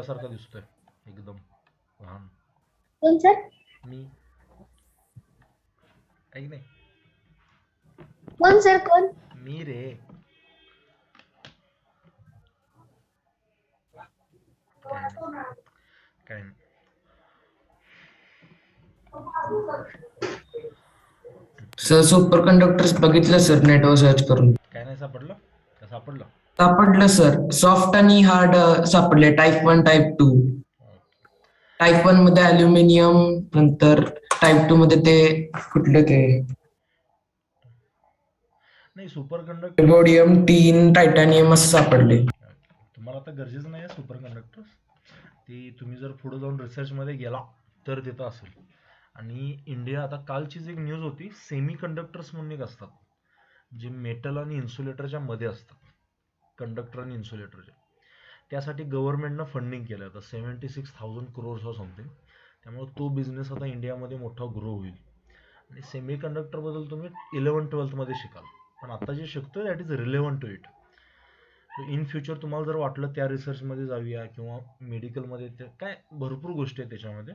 तुझ्यासारखा दिसतोय एकदम लहान. कोण सर? मी ऐक नाही. कोण सर कोण? मी रे. काय नाही काय नाही. सर सुपर कंडक्टर्स बघितलं सर नेटवर सर्च करून. काय नाही सापडलं का सापडलं? सापडलं सर, सॉफ्ट आणि हार्ड सापडले, टाईप 1 टाईप 2. टाईप 1 मध्ये अल्युमिनियम, नंतर टाईप 2 मध्ये ते कुठलं ते नाही सुपर कंडक्टर रोडियम, टीन, टायटॅनियम असं सापडले. तुम्हाला आता गरजेचं नाही आहे सुपर कंडक्टर्स. ती तुम्ही जर पुढे जाऊन रिसर्चमध्ये गेला तर तिथं असेल. आणि इंडिया आता कालचीच एक न्यूज होती, सेमी कंडक्टर्स म्हणून एक असतात जे मेटल आणि इन्सुलेटरच्या मध्ये असतात, कंडक्टर आणि इन्सुलेटरच्या. त्यासाठी गव्हर्नमेंटनं फंडिंग केलं होतं 76,000 crores ऑर समथिंग. त्यामुळे तो बिझनेस आता इंडियामध्ये मोठा ग्रो होईल. आणि सेमी कंडक्टरबद्दल तुम्ही 11-12 मध्ये शिकाल, पण आता जे शिकतोय that is relevant to it. In future तुम्हाला जर वाटलं त्या रिसर्चमध्ये जाऊया किंवा मेडिकलमध्ये, काय भरपूर गोष्टी आहेत त्याच्यामध्ये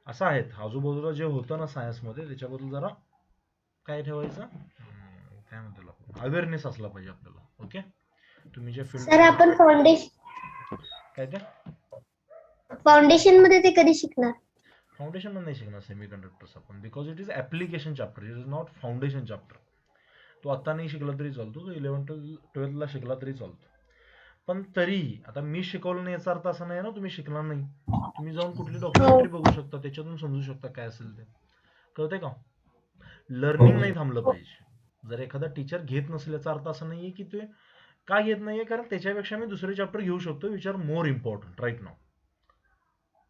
असं आहेत. आजूबाजूला जे होतं ना सायन्समध्ये त्याच्याबद्दल जरा काय ठेवायचं, काय म्हणतात, अवेअरनेस असला पाहिजे आपल्याला. ओके, तुम्ही जे सर फील्ड आपण काय ते फाउंडेशन मध्ये ते कधी शिकणार? फाउंडेशन मध्ये नाही शिकणार सेमी कंडक्टर्स आपण, because it is application chapter, it is not foundation chapter. तो आता नाही शिकला तरी चालतो, तो 11-12 शिकला तरी चालतो. पण तरीही आता मी शिकवलं नाही याचा अर्थ असा नाही ना तुम्ही शिकणार नाही. तुम्ही जाऊन कुठली डॉक्युमेंटरी बघू शकता, त्याच्यातून समजू शकता काय असेल ते. कळतंय का? लर्निंग नाही थांबलं पाहिजे. जर एखादा टीचर घेत नसेल याचा अर्थ असा नाहीये की ते का घेत नाहीये, कारण त्याच्यापेक्षा मी दुसरे चॅप्टर घेऊ शकतो which are more important right now.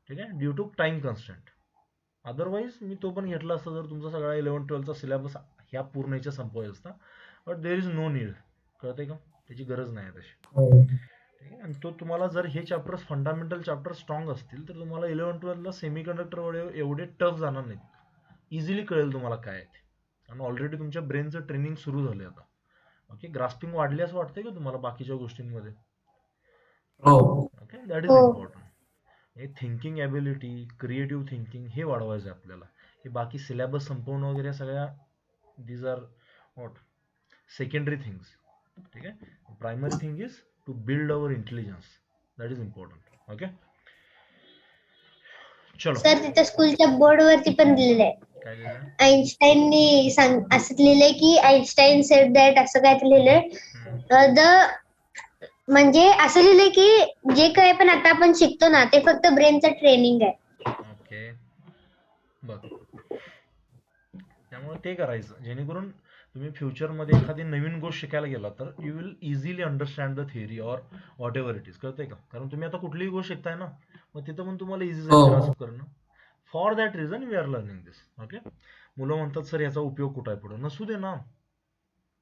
ठीक आहे, due to time constant. Otherwise मी तो पण घेतला असता जर तुमचा सगळा 11-12चा सिलेबस ह्या पूर्ण याच्या संपवायचा असता. But there is no need. कळतंय का? त्याची गरज नाही आहे तशी. ठीक आहे, आणि तो तुम्हाला जर हे चॅप्टर्स फंडामेंटल चॅप्टर स्ट्रॉंग असतील तर तुम्हाला 11-12ला सेमी कंडक्टर एवढे टफ जाणार नाहीत. इझिली कळेल तुम्हाला काय आहे ते. आणि ऑलरेडी तुमच्या ब्रेनचं ट्रेनिंग सुरू झालंय आता. ओके, ग्रास्पिंग वाढली असं वाटतंय का तुम्हाला बाकीच्या गोष्टींमध्ये? Okay, that is important. हे थिंकिंग ॲबिलिटी, क्रिएटिव्ह थिंकिंग हे वाढवायचं आहे आपल्याला. हे बाकी सिलेबस संपवणं वगैरे सगळ्या these are what secondary things. ठीक आहे, primary thing is to build our intelligence, that is important. Okay चलो. सर तिथे स्कूलच्या बोर्ड वरती पण लिहिलेलं आहे, काय लिहिलं? आईन्स्टाईननी असं लिहिलंय की आईन्स्टाईन सेड दॅट, असं काय लिहिलंय. म्हणजे असं लिहिलंय की जे काय पण आता आपण शिकतो ना ते फक्त ब्रेनचं ट्रेनिंग आहे. ओके बघ, त्यामुळे ते करायचं जेणेकरून तुम्ही फ्युचरमध्ये एखादी नवीन गोष्ट शिकायला गेला तर you will easily understand the theory or what ever it is. कळतंय का? कारण तुम्ही आता कुठलीही गोष्ट शिकताय ना, मग तिथं पण तुम्हाला इझी जाईल ग्रास्प करणं. For that reason we are learning this. Okay, मुलं म्हणतात सर याचा उपयोग कुठं आहे पुढे, नसू दे ना.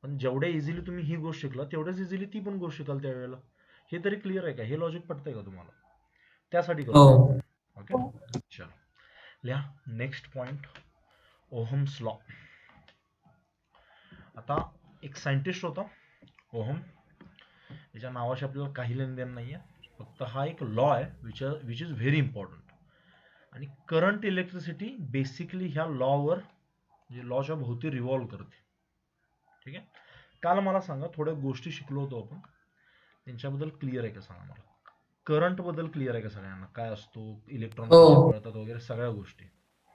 पण जेवढ्या इझिली तुम्ही ही गोष्ट शिकला तेवढ्याच इझिली ती पण गोष्ट शिकाल त्यावेळेला. हे तरी क्लिअर आहे का? हे लॉजिक पटतंय का तुम्हाला? त्यासाठी करतो. ओके चल लिहा नेक्स्ट पॉइंट, ओहम्स लॉ. आता एक सायंटिस्ट होता ओहम, त्याच्या नावाशी आपल्याला काही लेनदेन नाही आहे, फक्त हा एक लॉ आहे विच इज व्हेरी इम्पॉर्टंट. आणि करंट इलेक्ट्रिसिटी बेसिकली ह्या लॉवर, म्हणजे लॉच्या भोवती रिव्हॉल्व करते. ठीक आहे, काल मला सांगा थोड्या गोष्टी शिकलो होतो आपण, त्यांच्याबद्दल क्लिअर आहे का सांगा मला. करंट बद्दल क्लिअर आहे का सगळ्यांना? काय असतो, इलेक्ट्रॉन कसे पळतात वगैरे सगळ्या गोष्टी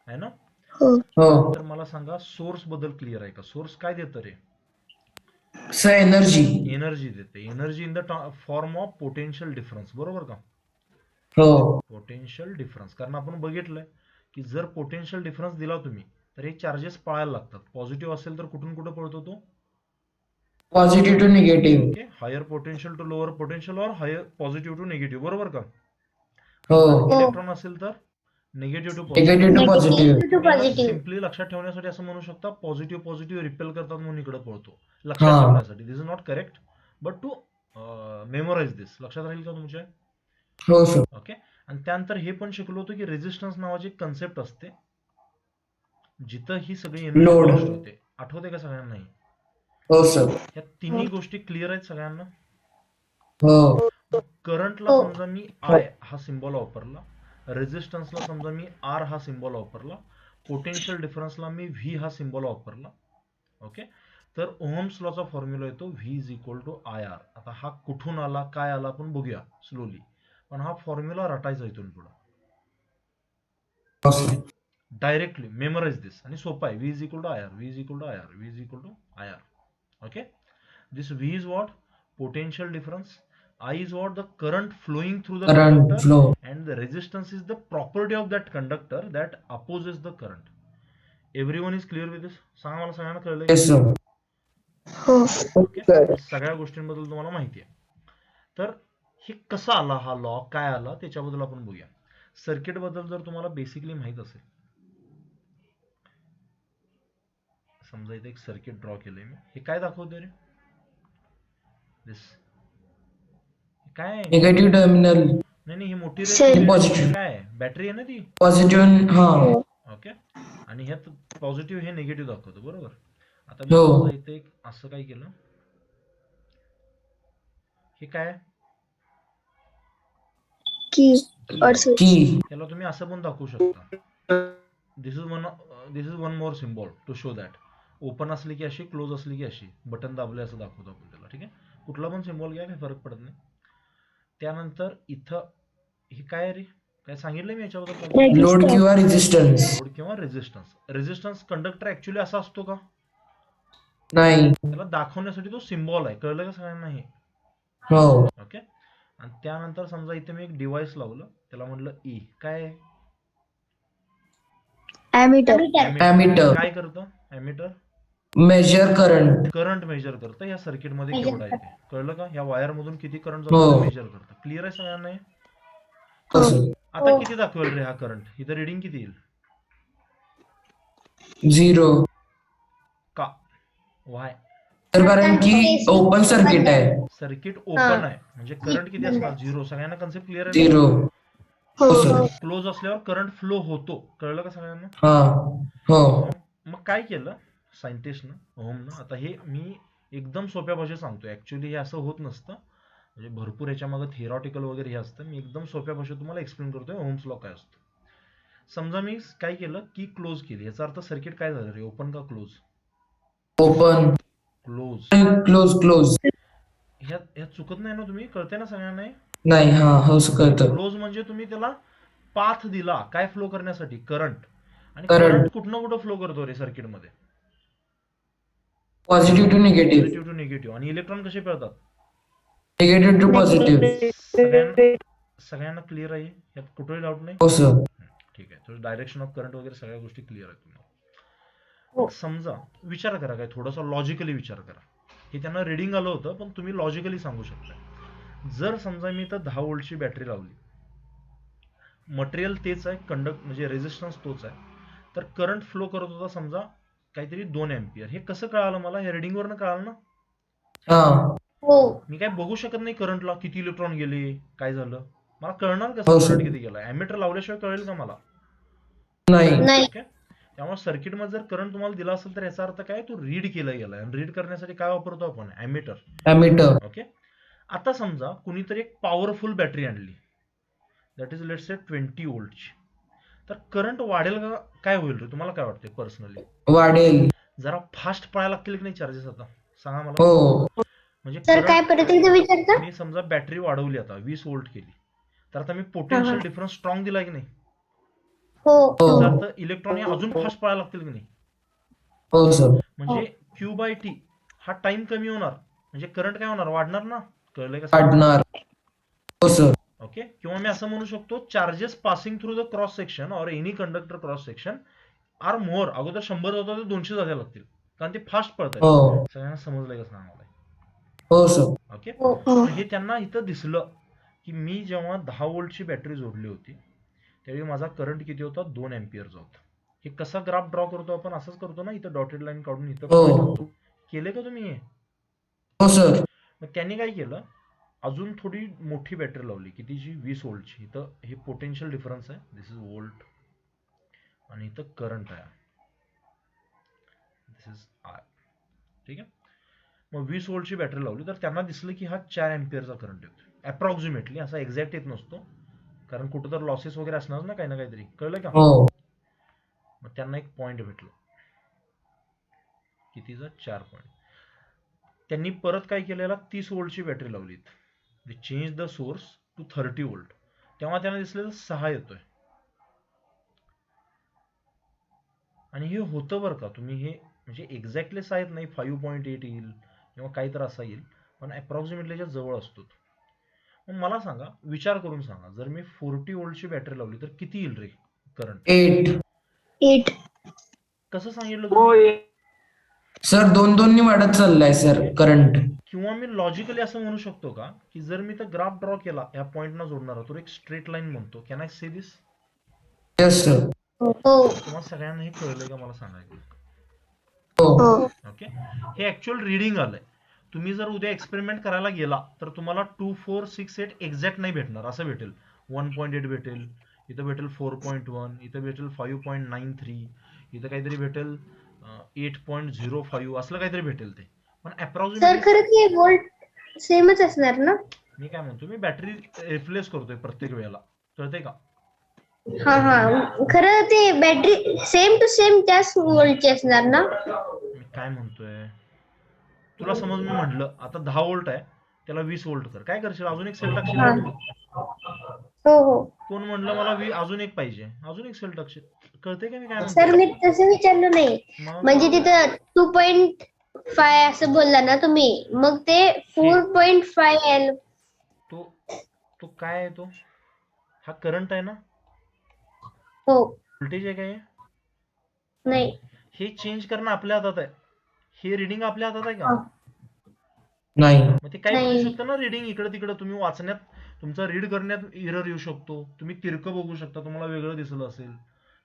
आहे ना. तर मला सांगा सोर्स बद्दल क्लिअर आहे का? सोर्स काय देतं रे? एनर्जी. एनर्जी देते. Energy in the form of potential difference, बरोबर का? पोटेन्शियल डिफरन्स, कारण आपण बघितलंय की जर पोटेन्शियल डिफरन्स दिला तुम्ही तर हे चार्जेस पळायला लागतात. पॉझिटिव्ह असेल तर कुठून कुठे पळतो तो? Positive to negative. Okay, higher potential to lower potential और हायर पॉझिटिव्ह टू निगेटिव्ह, बरोबर का? इलेक्ट्रॉन असेल तर निगेटिव्ह टू पॉझिटिव्ह. सिम्पली लक्षात ठेवण्यासाठी असं म्हणू शकता, पॉझिटिव्ह पॉझिटिव्ह रिपेल करतात म्हणून इकडे पळतो. लक्षात ठेवण्यासाठी. This is not correct but to memorize this. लक्षात राहील का तुमच्या? हो सर. ओके, आणि त्यानंतर हे पण शिकलो होतो की रेजिस्टन्स नावाची कन्सेप्ट असते जिथं ही सगळी एनर्जी वेस्ट होते. आठवते का सगळ्यांना? हो सर. ह्या तिन्ही गोष्टी क्लिअर आहेत सगळ्यांना? करंटला हो. समजा मी आय हा सिम्बॉल वापरला, रेझिस्टन्सला समजा मी आर हा सिम्बॉल वापरला, पोटेन्शियल डिफरन्सला मी व्ही हा सिम्बॉल वापरला. ओके, तर ओहम्स लॉचा फॉर्म्युला येतो V is equal to I R. आता हा कुठून आला काय आला आपण बघूया स्लोली, पण हा फॉर्म्युला रटायचा इथून पुढे हो सर. डायरेक्टली मेमोराइज दिस. आणि सोपा आहे, V is equal to I R, V is equal to I R, V is equal to I R. Okay, this V is what? Potential difference. I is what? The current flowing through the Current conductor. flow. And the resistance is the property of that conductor that opposes the current. Everyone is clear with this? सांगा मला सगळ्यांना कळलंय? Yes sir. हो. Okay, सगळ्या गोष्टींबद्दल तुम्हाला माहिती आहे. तर हे कसा आला हा लॉ, काय आला त्याच्याबद्दल आपण बघूया. सर्किट बद्दल जर तुम्हाला बेसिकली माहित असेल, समजा इथे एक सर्किट ड्रॉ केलंय मी, हे काय दाखवतोय रे? दिस काय आहे? निगेटिव्ह टर्मिनल नाही ही मोठी पॉझिटिव्ह काय आहे? बॅटरी आहे ना ती. पॉझिटिव्ह. हा ओके, आणि ह्यात पॉझिटिव्ह हे निगेटिव्ह दाखवतो, बरोबर. आता मी हो. समजा इथे एक असं काय केलं, हे काय की की याला तुम्ही असं पण दाखवू शकता. This is one more symbol to show that open असली की अशी, क्लोज असली की अशी, बटन दाबले असं दाखवतो आपण त्याला. ठीक आहे, कुठला पण सिम्बॉल घ्या, काही फरक पडत नाही. त्यानंतर इथं हे काय रे, काय सांगितलं मी याच्याबद्दल? लोड किंवा रेझिस्टन्स. लोड किंवा रेझिस्टन्स. रेझिस्टन्स कंडक्टर ऍक्च्युली असा असतो का? नाही. त्याला दाखवण्यासाठी तो सिम्बॉल आहे, कळलं का सगळ्यांना हे? हो. ओके, आणि त्यानंतर समजा इथे मी एक डिव्हाइस लावलं, त्याला म्हटलं ई. काय आहे? ॲमीटर. Ammeter. काय करतं ammeter? Measure current. Current measure करतं. या सर्किट मध्ये केवढा आहे ते कळलं का? या वायर मधून किती करंट हो. जातो मेजर करतं. क्लिअर आहे सगळ्यांना हे? हो सर. आता किती दाखवेल रे हा करंट? इथं रिडिंग किती येईल? 0. का? वाय? तर कारण की ओपन सर्किट आहे. सर्किट ओपन आहे म्हणजे करंट किती असणार? 0. सगळ्यांना कन्सेप्ट क्लिअर आहे? 0. हो सर. क्लोज असल्यावर करंट फ्लो होतो, कळलं का सगळ्यांना? हा. हो. मग काय केलं सायंटिस्टनं, ओहमनं? आता हे मी एकदम सोप्या भाषेत सांगतो, ऍक्च्युली हे असं होत नसतं, म्हणजे भरपूर ह्याच्या मागे थिअरॉटिकल वगैरे हे असतं. मी एकदम सोप्या भाषेत तुम्हाला एक्सप्लेन करतोय ओहम्स लॉ काय असतो. समजा मी काय केलं की क्लोज केली, याचा अर्थ सर्किट काय झालं रे, ओपन का close? Open. Close. Close close. ह्यात चुकत नाही ना तुम्ही? कळते ना सगळ्यांना? नाही. हा हो कळतं. क्लोज म्हणजे तुम्ही त्याला पाथ दिला काय फ्लो करण्यासाठी? करंट. आणि Current. करंट कुठनं कुठं फ्लो करतो रे सर्किट मध्ये? Positive to negative. Positive to negative. आणि इलेक्ट्रॉन कसे पळतात? Negative to positive. सगळ्यांना क्लिअर आहे? यात कुठेही डाऊट नाही? हो सर. ठीक आहे, तर डायरेक्शन ऑफ करंट वगैरे सगळ्या गोष्टी क्लिअर आहेत तुम्हाला. हो. मग समजा विचार करा, काय थोडासा लॉजिकली विचार करा. हे त्यांना रिडिंग आलं होतं, पण तुम्ही लॉजिकली सांगू शकता. जर समजा मी इथं 10 व्होल्टची बॅटरी लावली, मटेरियल तेच आहे, कंडक्ट म्हणजे रेझिस्टन्स तोच आहे, तर करंट फ्लो करत होता समजा काहीतरी 2 एम्पियर. हे कसं कळालं मला? हे रिडिंग वरनं कळालं ना? हा. हो. मी काय बघू शकत नाही करंटला किती इलेक्ट्रॉन गेले, काय झालं. मला कळणार हो कसं सर. करंट किती गेला? ॲमीटर लावल्याशिवाय कळेल का मला? नाही. ओके, त्यामुळे सर्किट मध्ये जर करंट तुम्हाला दिला असेल तर याचा अर्थ काय? तो रीड केला गेलाय. आणि रीड करण्यासाठी काय वापरतो आपण? ॲमीटर. ॲमीटर. ओके, आता समजा कुणीतरी एक पॉवरफुल बॅटरी आणली, दॅट इज लेट्स से 20 व्होल्टची, तर करंट वाढेल का काय होईल रे? तुम्हाला काय वाटते पर्सनली? वाढेल. जरा फास्ट पळायला लागतील की नाही चार्जेस? आता सांगा मला. हो. म्हणजे सर काय परत एकदा विचारता? मी समजा बॅटरी वाढवली, आता 20 व्होल्ट केली, तर आता मी पोटेन्शियल डिफरन्स स्ट्रॉंग दिला की नाही? हो. याचा अर्थ इलेक्ट्रॉन हे अजून फास्ट पळायला लागतील की नाही? हो सर. म्हणजे Q बाय टी हा टाइम कमी होणार, म्हणजे करंट काय होणार? वाढणार ना? कळलंय का? वाढणार. हो सर. ओके, किंवा मी असं म्हणू शकतो, charges passing through the cross section or any conductor cross section are more. अगोदर 100 होता ते 200 जायला लागतील, कारण ते फास्ट पळतात. हो. सगळ्यांना समजलंय का? सांगा मला. हो सर. ओके, हो. हे त्यांना इथं दिसलं की मी जेव्हा 10 व्होल्टची बॅटरी जोडली होती त्यावेळी माझा करंट किती होता? 2 एम्पियरचा होता. हे कसा ग्राफ ड्रॉ करतो आपण? असंच करतो ना, इथं डॉटेड लाईन काढून इथं हो. ठेवतो. केले का तुम्ही हे? हो सर. मग त्यांनी काय केलं, अजून थोडी मोठी बॅटरी लावली, कितीची? 20 व्होल्टची. इथं हे पोटेन्शियल डिफरन्स आहे, दिस इज व्होल्ट, आणि इथं करंट आहे, दिस इज आय. ठीक आहे, मग 20 व्होल्टची बॅटरी लावली, तर त्यांना दिसलं की हा 4 एम्पियरचा करंट येतो. अप्रॉक्सिमेटली, असा एक्झॅक्ट येत नसतो, कारण कुठं तर लॉसेस वगैरे असणार ना काही ना काहीतरी, कळलं का? हो मग त्यांना एक पॉईंट भेटलं, कितीचा 4 पॉईंट. त्यांनी परत काय केलेला, 30 वोल्टची बॅटरी लावलीत, change the source to 30 volt, तेव्हा त्यांना दिसलेलं 6 येतोय. आणि हे होतं बरं का, तुम्ही हे म्हणजे एक्झॅक्टली 6 येत नाही, 5.8 येईल किंवा काही तर असा येईल, पण अप्रॉक्सिमेटलीच्या जवळ असतो. मग मला सांगा, विचार करून सांगा, जर मी 40 वोल्टची बॅटरी लावली तर किती येईल रे करंट? 8. 8. कसं सांगितलं तुम्ही? सर 2-2 वाढत चाललाय सर करंट. किंवा मी लॉजिकली असं म्हणू शकतो का, की जर मी तर ग्राफ ड्रॉ केला ह्या पॉइंटना जोडणारा, तो एक स्ट्रेट लाईन म्हणतो, can I say this? Yes sir. हो. तुम्हाला सगळ्यांना हे कळलंय का मला सांगायचं? हो ओके, हे ऍक्च्युअल रीडिंग आलंय. तुम्ही जर उद्या एक्सपेरिमेंट करायला गेला तर तुम्हाला 2468 एक्झॅक्ट नाही भेटणार, असं भेटेल 1.8 भेटेल, इथं भेटेल 4.1, इथं भेटेल 5.93, इथं काहीतरी भेटेल 8.05, असलं काहीतरी भेटेल ते. पण सर अप्रॉक्सिमेटली खरं ते वोल्ट सेमच असणार ना? मी काय म्हणतो, मी बॅटरी रिप्लेस करतोय प्रत्येक वेळेला, कळतंय का? हा हा, खरं ते बॅटरी सेम टू सेम त्याच वोल्टची असणार ना? मी काय म्हणतोय, तुला समज मी म्हटलं आता 10 व्होल्ट आहे, त्याला 20 व्होल्ट कर, काय करशील? अजून एक सेल टाकशील हा. ना तू? हो हो. कोण म्हणलं मला अजून एक पाहिजे, अजून एक सेल टाकशील. कळतंय का मी काय सर म्हणतोय? मी तसं विचारलं नाही, मग म्हणजे तिथं 2.5 असं बोलला ना तुम्ही, मग ते 4.5 आलं. तो तो काय आहे, तो हा करंट आहे ना, हो. व्होल्टेज आहे काय? नाही. हे चेंज करणं आपल्या हातात आहे, हे रिडिंग आपल्या हातात आहे का? हा. नाही. मग ते काही पण येऊ नाही. शकतं ना, रिडिंग इकडे तिकडे, तुम्ही वाचण्यात, तुमचा रीड करण्यात एरर येऊ शकतो, तुम्ही तिरकं बघू शकता, तुम्हाला वेगळं दिसलं असेल,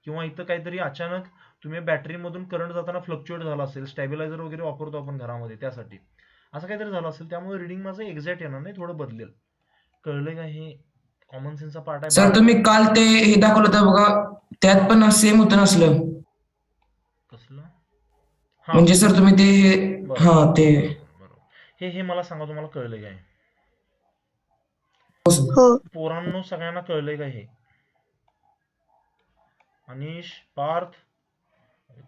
किंवा इथं काहीतरी अचानक तुम्ही बॅटरी मधून करंट जाताना फ्लक्च्युएट झाला असेल, स्टॅबिलायझर वगैरे वापरतो आपण घरामध्ये त्यासाठी, असं काहीतरी झालं असेल, त्यामुळे रिडिंग माझं एक्झॅक्ट येणार नाही, थोडं बदलेल. कळलंय का? हे कॉमन सेन्सचा पार्ट आहे. सर तुम्ही काल ते हे दाखवलं होतं बघा, त्यात पण सेम होतं नसलं. कसलं? हा, म्हणजे सर तुम्ही ते बरोबर हा ते बरोबर. हे हे मला सांगा, तुम्हाला कळलंय काय? हो. पोरांनो सगळ्यांना कळलंय का हे? अनिश, पार्थ,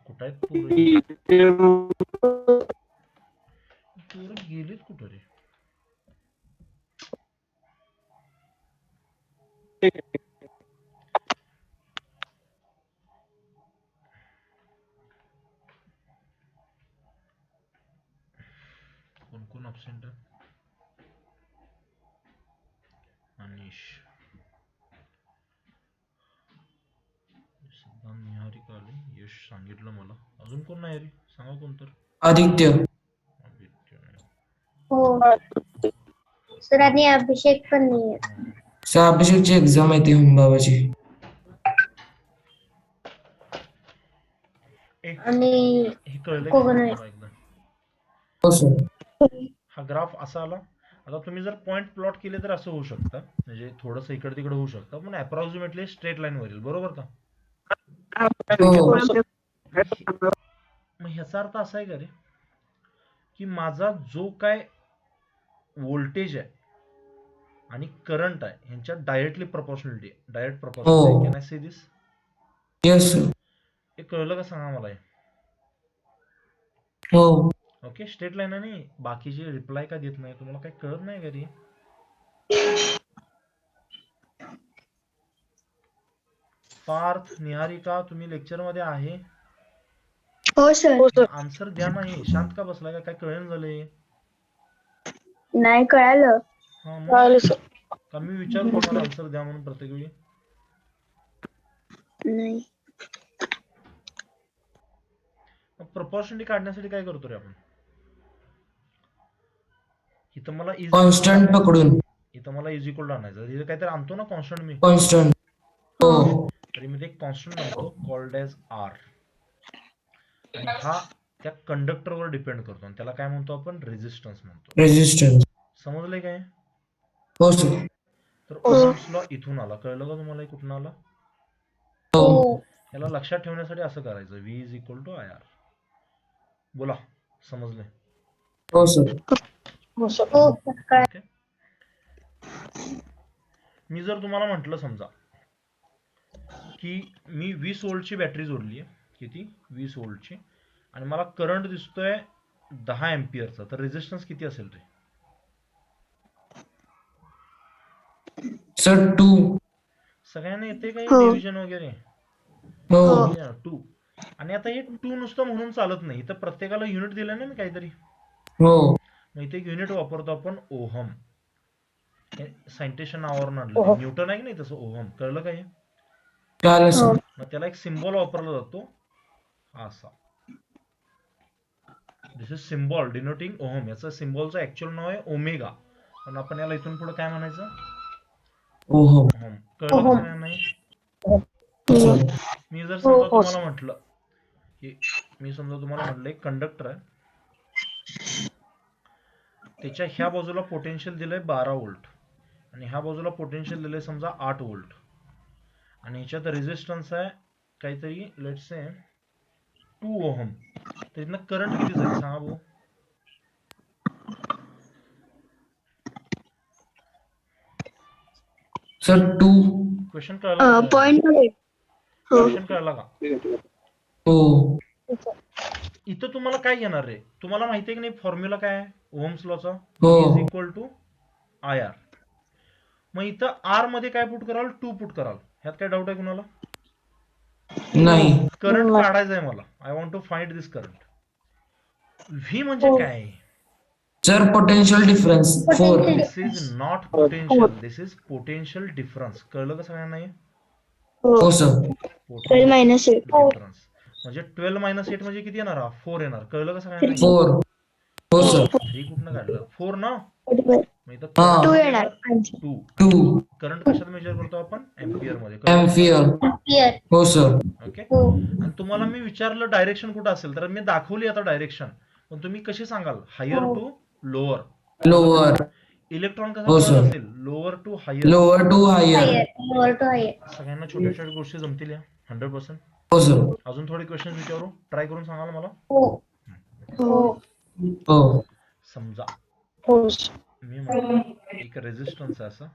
कुठं आहेत पोरं? पोरं गेलीत कुठं रे? कोण कोण अब्सेंट आहे? अनिश, सिद्धांत, निहारिका आले, यश सांगितलं मला, अजून कोण नाही रे? सांगा कोण तर. आदित्य. आदित्य नाही. हो सर, आणि अभिषेक पण नाही. सर अभिषेकची एक्झाम आहे ती हुंबाबाची. आणि हे कळलं का कोण आहे? मला एकदा? हो सर. हा ग्राफ असा आला. आता तुम्ही जर पॉईंट प्लॉट केले तर असं होऊ शकतं, म्हणजे थोडंसं इकडे तिकडे होऊ शकतं, पण अप्रॉक्सिमेटली स्ट्रेट लाईन वरील, बरोबर का? हो मग ह्याचा अर्थ असा आहे का रे, की माझा जो काय व्होल्टेज आहे आणि करंट आहे ह्यांच्यात डायरेक्टली प्रपोर्शनलिटी आहे, डायरेक्ट प्रपोर्शनल आहे. Can I say this? Yes sir. हे कळलं का सांगा मला? हो ओके, स्ट्रेट लाईन आहे. नाही बाकीचे रिप्लाय का देत नाही, तुम्हाला काही कळत नाही का रे? पार्थ, निहारिका, तुम्ही लेक्चर मध्ये आहे? हो सर. आन्सर द्या ना. हे शांत का बसलाय? का काय कळेल झालंय? नाही कळालं. हा मग का मी विचारू तुम्हाला आन्सर द्या म्हणून प्रत्येक वेळी? नाही. प्रपोर्शनली काढण्यासाठी काय करतो रे आपण? इथं मला कॉन्स्टंट पकडून. इथं मला इज इक्वल आणायचं, इथं काहीतरी आणतो ना कॉन्स्टंट मी. कॉन्स्टंट. हो तरी मी एक कॉन्स्टंट आणतो कॉल्ड एज आर, आणि हा त्या कंडक्टरवर डिपेंड करतो, आणि त्याला काय म्हणतो आपण? रेझिस्टन्स म्हणतो. रेजिस्टन्स. समजलंय काय? हो सर. तर ओहम्स लॉ इथून आला, कळलं का तुम्हाला? कुठून आला? हो याला लक्षात ठेवण्यासाठी असं करायचं, V is equal to I R. बोला, समजलंय? हो सर. हो. ओके. मी जर तुम्हाला म्हटलं समजा की मी 20 व्होल्टची बॅटरी जोडली आहे, किती 20 व्होल्टची, आणि मला करंट दिसतोय 10 एम्पियरचा, तर रेझिस्टन्स किती असेल ते? सर 2. सगळ्यांना येते काही हो. डिव्हिजन वगैरे? हो 2. आणि आता हे 2 नुसतं म्हणून चालत नाही, तर प्रत्येकाला युनिट दिलं ना मी काहीतरी, हो मग इथे एक युनिट वापरतो आपण, ओहम. हे सायंटिस्टच्या नावावरून आणलं, ते न्यूटन आहे की नाही तसं ओहम, कळलं का हे? कळालं सर. मग त्याला एक सिम्बॉल वापरला जातो, हा असा, दिस इज सिम्बॉल डिनोटिंग ओहम. याचं सिम्बॉलचं ऍक्च्युअल नाव आहे ओमेगा, पण आपण याला इथून पुढे काय म्हणायचं? ओहो ओहम. कळलं का सगळ्यांना हे? सर. मी जर समजा तुम्हाला म्हटलं की एक कंडक्टर आहे, त्याच्या ह्या बाजूला पोटेन्शियल दिलंय 12 व्होल्ट आणि ह्या बाजूला पोटेन्शियल दिलंय समजा 8 व्होल्ट, आणि ह्याच्यात रेझिस्टन्स आहे काहीतरी लेट्स से 2 ओहम, तर इथनं करंट किती जाईल सांगा भाऊ? सर 2. क्वेश्चन कळला का? 0.8. क्वेश्चन कळला का? हो इथं तुम्हाला काय येणार रे? तुम्हाला माहिती आहे की नाही फॉर्म्युला काय आहे ओहम्स लॉचा? हो. Is equal to I R. मग इथं आर मध्ये काय पुट कराल? 2 पुट कराल. ह्यात काय डाऊट आहे कुणाला? नाही. करंट काढायचा आहे मला, I want to find this current. V म्हणजे काय? Sir potential difference 4. This is not potential, this is potential difference. कळलं का सगळ्यांना हे? हो सर. पोटेन्शियल डिफरन्स म्हणजे 12 - 8 म्हणजे किती येणार? 4 येणार. कळलं का सगळ्यांना हे? 4. हो सर. 3 कुठनं काढलं? 4 ना. मग इथं हा. करंट 2 किती येणार. येणार? 2. 2 करंट कशात मेजर करतो आपण? एम्पियर मध्ये. कळलं? एम्पियर. हो सर. ओके. आणि तुम्हाला मी विचारलं डायरेक्शन कुठं असेल, तर मी दाखवली आता डायरेक्शन, पण तुम्ही कशी सांगाल? Higher to lower. Lower. Electron कसा हो पळत सर. असेल? Lower to higher. Lower to higher. सगळ्यांना छोट्या छोट्या गोष्टी जमतील या 100%. हो सर. अजून थोडे क्वेश्चन विचारू, ट्राय करून सांगाल मला? हो समजा मी एक रेझिस्टन्स आहे असं,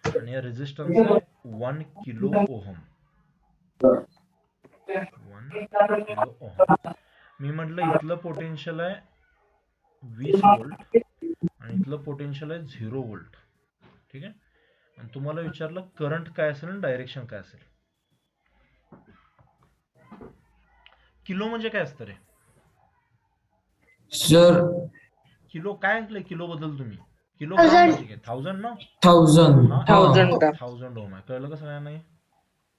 आणि या रेझिस्टन्स आहे 1 किलो ओहम. 1 kilo ohm. मी म्हटलं इथलं पोटेन्शियल आहे 20 व्होल्ट आणि इथलं पोटेन्शियल आहे 0 व्होल्ट. ठीक आहे. आणि तुम्हाला विचारलं करंट काय असेल आणि डायरेक्शन काय असेल. किलो म्हणजे काय असतं रे? सर किलो काय ऐकलंय? किलो बद्दल तुम्ही? किलो म्हणजे काय? 1000 ना. 1000. हा, 1000 ओहम आहे. कळलं का सगळ्यांना हे?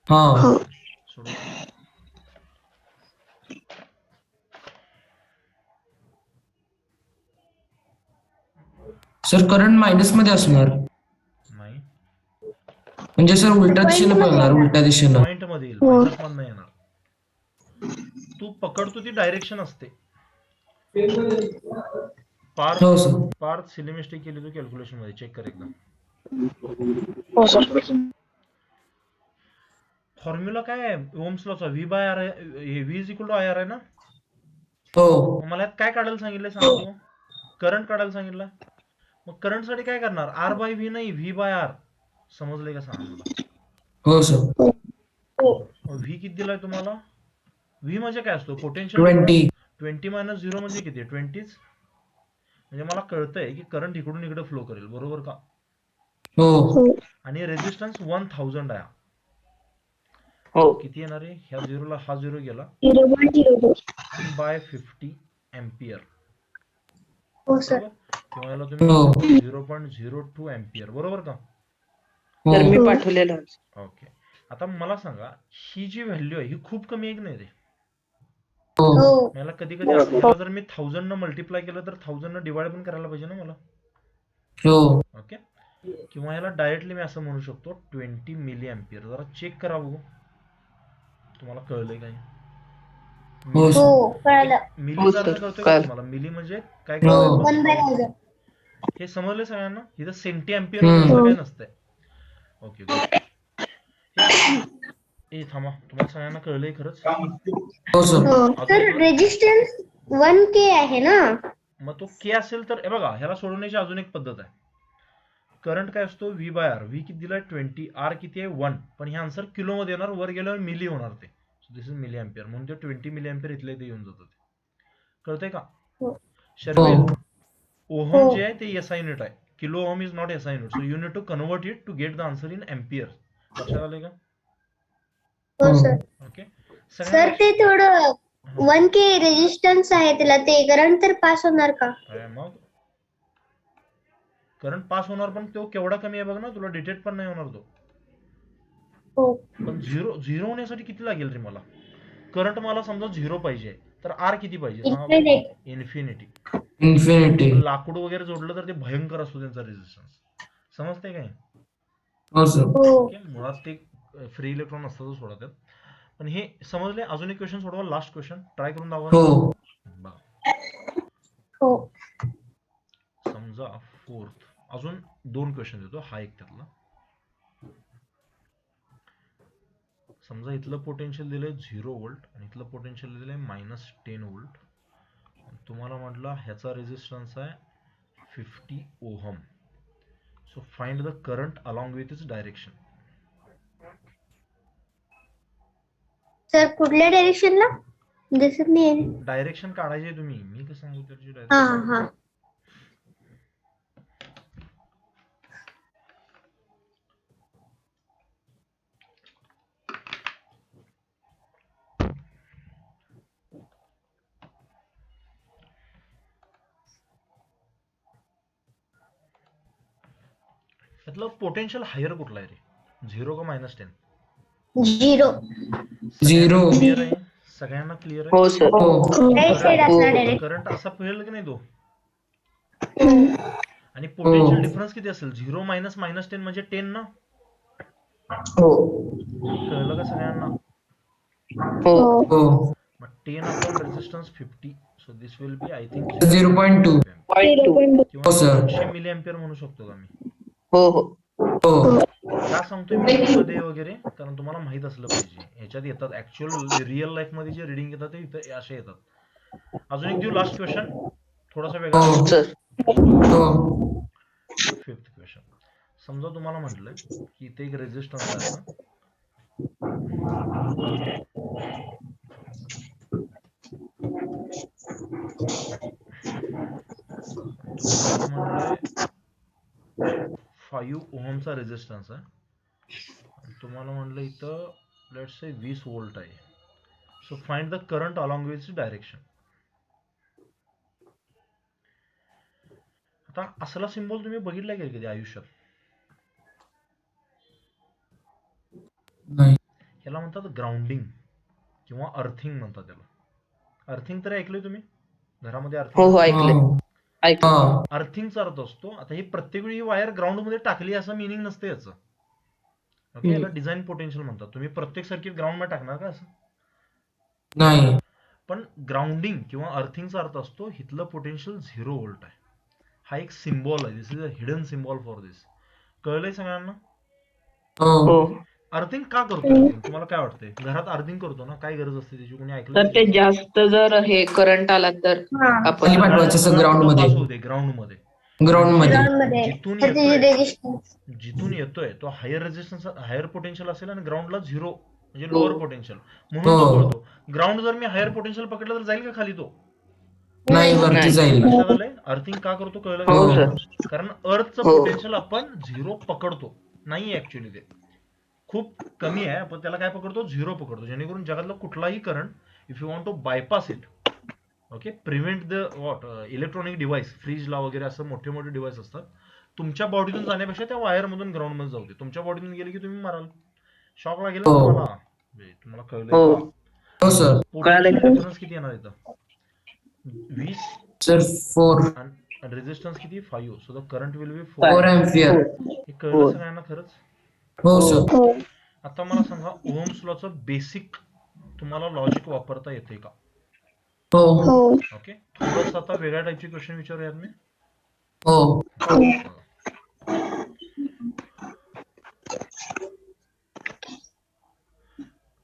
हा सोडून. सर करंट मायनस मध्ये असणार, नाही, म्हणजे सर उलट्या दिशेने पळणार. उलट्या दिशेनं. पॉइंट मध्ये येईल, मायनस मध्ये येणार. तू पकडतो ती डायरेक्शन असते. हो सर. पार्थ सिली मिस्टेक केली तू कॅल्क्युलेशन मध्ये, चेक कर एकदा. फॉर्म्युला काय आहे ओहम्स लॉचा? व्ही बाय आर आहे. V is equal to I R आहे ना. हो. मला यात काय काढायला सांगितलंय सांगतो? करंट काढायला सांगितलं. मग करंट साठी काय करणार? आर बाय व्ही नाही, व्ही बाय आर. समजलंय का सांगा मला? हो सर. व्ही किती दिलाय तुम्हाला? व्ही म्हणजे काय असतो? पोटेन्शियल 20. 20 - 0 म्हणजे किती? 20च. म्हणजे मला कळतंय की करंट इकडून इकडे फ्लो करेल, बरोबर का? हो. आणि रेझिस्टन्स 1000 आहे. किती येणार आहे? ह्या झिरोला हा झिरो गेला, 1/50 एम्पियर. बरोबर? किंवा याला तुम्ही 0.02 एम्पियर, बरोबर का? तर मी पाठवलेलं. ओके. आता मला सांगा, ही जी व्हॅल्यू आहे ही खूप कमी आहे की नाही रे? मला कधी कधी असं, जर मी 1000 न मल्टिप्लाय केलं तर 1000 न डिवाइड पण करायला पाहिजे ना मला. हो. ओके. किंवा याला डायरेक्टली मी असं म्हणू शकतो 20 मिली एम्पियर. जरा चेक करा बघू तुम्हाला कळलंय काय? मिली अर्थ कळतोय का तुम्हाला? मिली म्हणजे काय कळतंय? हे समजलं सगळ्यांना? इथं सेंटी एम्पियर वगैरे काय नसतंय. ओके. ए थांबा, तुम्हाला सगळ्यांना कळलंय खरंच? तर रेजिस्टन्स 1K आहे ना. मग तो के असेल तर हे बघा, ह्याला सोडवण्याची अजून एक पद्धत आहे. करंट काय असतो व्ही बाय आर. व्ही किती दिलाय 20, आर किती आहे 1, पण हे आन्सर किलो मध्ये येणार, वर गेल्यावर मिली होणार ते. दिस इज मिली अँपिअर, म्हणून ते 20 मिली अँपिअर इथले ते येऊन जातं. ते कळतंय का हो. शर्मिल? हो. ओहम जे आहे ते एसआय युनिट आहे, kilo ohm is not SI unit, so you need to convert it to get the answer in ampere. लक्षात आलंय का? हो सर. ओके सर ते थोडं 1K रेजिस्टन्स आहे त्याला, ते करंट तर पास होणार का? मग करंट पास होणार, पण तो केवढा कमी आहे बघ ना, तुला डिटेक्ट पण नाही होणार तो. हो. पण झिरो होण्यासाठी किती लागेल रे मला? करंट मला समजा 0 पाहिजे, तर आर किती पाहिजे सांगा? इन्फिनिटी. इन्फिनिटी. लाकूड वगैरे जोडलं तर ते भयंकर असतो त्यांचा रेजिस्टन्स. समजते काय? हो सर. ओके, मुळात ते फ्री इलेक्ट्रॉन असतातच सोडा त्यात. पण हे समजले. अजून एक क्वेश्चन सोडवा, लास्ट क्वेश्चन ट्राय करून दाखवा. हो. हो. समजा फोर्थ, अजून 2 क्वेश्चन देतो, हा एक त्यातला. समजा इथलं पोटेन्शियल दिलंय 0 व्होल्ट आणि इथलं पोटेन्शियल दिलंय -10 व्होल्ट. तुम्हाला म्हटलं ह्याचा रेजिस्टन्स आहे 50 ohm. So find the current along with its direction. Sir कुठल्या डायरेक्शनला दिसत नाही? डायरेक्शन काढायची तुम्ही, मी कसं सांगू त्याची हा डायरेक्शन? हा. त्यातलं पोटेन्शियल हायर कुठला आहे रे? 0 का -10? 0. 0. क्लिअर आहे? सगळ्यांना क्लिअर आहे? हो सर. हो. राईट साइड असणार डायरेक्ट. करंट असा फिरेल की नाही तो, आणि पोटेन्शियल डिफरन्स किती असेल? 0 मायनस -10 म्हणजे 10 ना. हो. कळलं का सगळ्यांना? हो. हो. मग 10 upon resistance 50, so this will be I think 0.2. 0.2. किंवा हो सर. 200 मिली अँपिअर म्हणू शकतो का मी? हो हो. हो. का सांगतोय मी मध्ये वगैरे? कारण तुम्हाला माहित असलं पाहिजे, ह्याच्यात येतात ऍक्च्युअल रिअल लाईफ मध्ये जे रिडिंग येतात ते इथं असे येतात. अजून एक देऊ लास्ट क्वेश्चन, थोडासा वेगळा. हो. सर. हो. Fifth question. समजा तुम्हाला म्हटलंय की इथे एक रेजिस्टन्स आहे असं, तुम्हाला म्हणलंय 5 ओहमचा रेजिस्टन्स आहे, तुम्हाला म्हणलं इथं लेट्स से 20 व्होल्ट आहे. So find the current along with direction. आता असला सिम्बॉल तुम्ही बघितलाय का कधी आयुष्यात? नाही. याला म्हणतात ग्राउंडिंग किंवा अर्थिंग म्हणतात त्याला. अर्थिंग तर ऐकलंय तुम्ही? घरामध्ये हो अर्थिंग. हो ऐकले हो. ऐकले. हा. अर्थिंगचा अर्थ असतो, आता ही प्रत्येक वेळी वायर ग्राउंड मध्ये टाकली असं मिनिंग नसते याचं. ओके, याला डिझाईन पोटेन्शियल म्हणतात. तुम्ही प्रत्येक सर्किट ग्राउंड मध्ये टाकणार का असं? नाही. पण ग्राउंडिंग किंवा अर्थिंगचा अर्थ असतो इथलं पोटेन्शियल 0 व्होल्ट आहे. हा एक सिम्बॉल आहे, this is a hidden symbol for this. कळलंय सगळ्यांना? हो. हो. अर्थिंग का करतो आपण? तुम्हाला काय वाटतंय? घरात अर्थिंग करतो ना, काय गरज असते त्याची? कोणी ऐकलं? तर ते जास्त जर हे करंट आला तर आपण खाली पाठवायचं असं ग्राउंड मध्ये. ग्राउंड मध्ये. ग्राउंड मध्ये. ग्राउंड मध्ये जिथून तर त्याची येतोय, रेजिस्टन्स. जिथून येतोय तो हायर रेजिस्टन्स, हायर पोटेन्शियल असेल आणि ग्राउंडला 0 म्हणजे लोअर पोटेन्शियल, म्हणून तो हो. पळतो. ग्राउंड जर मी हायर पोटेन्शियल पकडलं तर जाईल का खाली तो? नाही, वरती नाही. जाईल. लक्षात आलंय? अर्थिंग का करतो कळलं हो का? सर. कारण अर्थचं हो. पोटेन्शियल आपण 0 पकडतो. नाही ऍक्च्युअली ते खूप कमी आहे, पण त्याला काय पकडतो? 0 पकडतो, जेणेकरून जगातला कुठलाही current if you want to bypass it, okay, prevent the what electronic device, फ्रीजला वगैरे असं मोठे मोठे डिव्हाइस असतात, तुमच्या बॉडीतून जाण्यापेक्षा त्या वायर मधून ग्राउंड मध्ये जाऊ दे. तुमच्या बॉडीतून गेले की तुम्ही माराल, शॉक लागेल ना हो. तुम्हाला. तुम्हाला कळलंय हो. का? हो सर. पोटेन्शियल कळालं. डिफरन्स किती येणार इथं? 20 सर 4 आणि रेजिस्टन्स किती? 5. So the current will be 4 4. Ampere. हे कळलं सगळ्यांना खरंच? हो सर. आता मला सांगा, ओहम्स लॉचं बेसिक तुम्हाला लॉजिक वापरता येते का? हो. ओके, थोडंसं आता वेगळ्या टाईपचे क्वेश्चन विचारूयात मी. हो.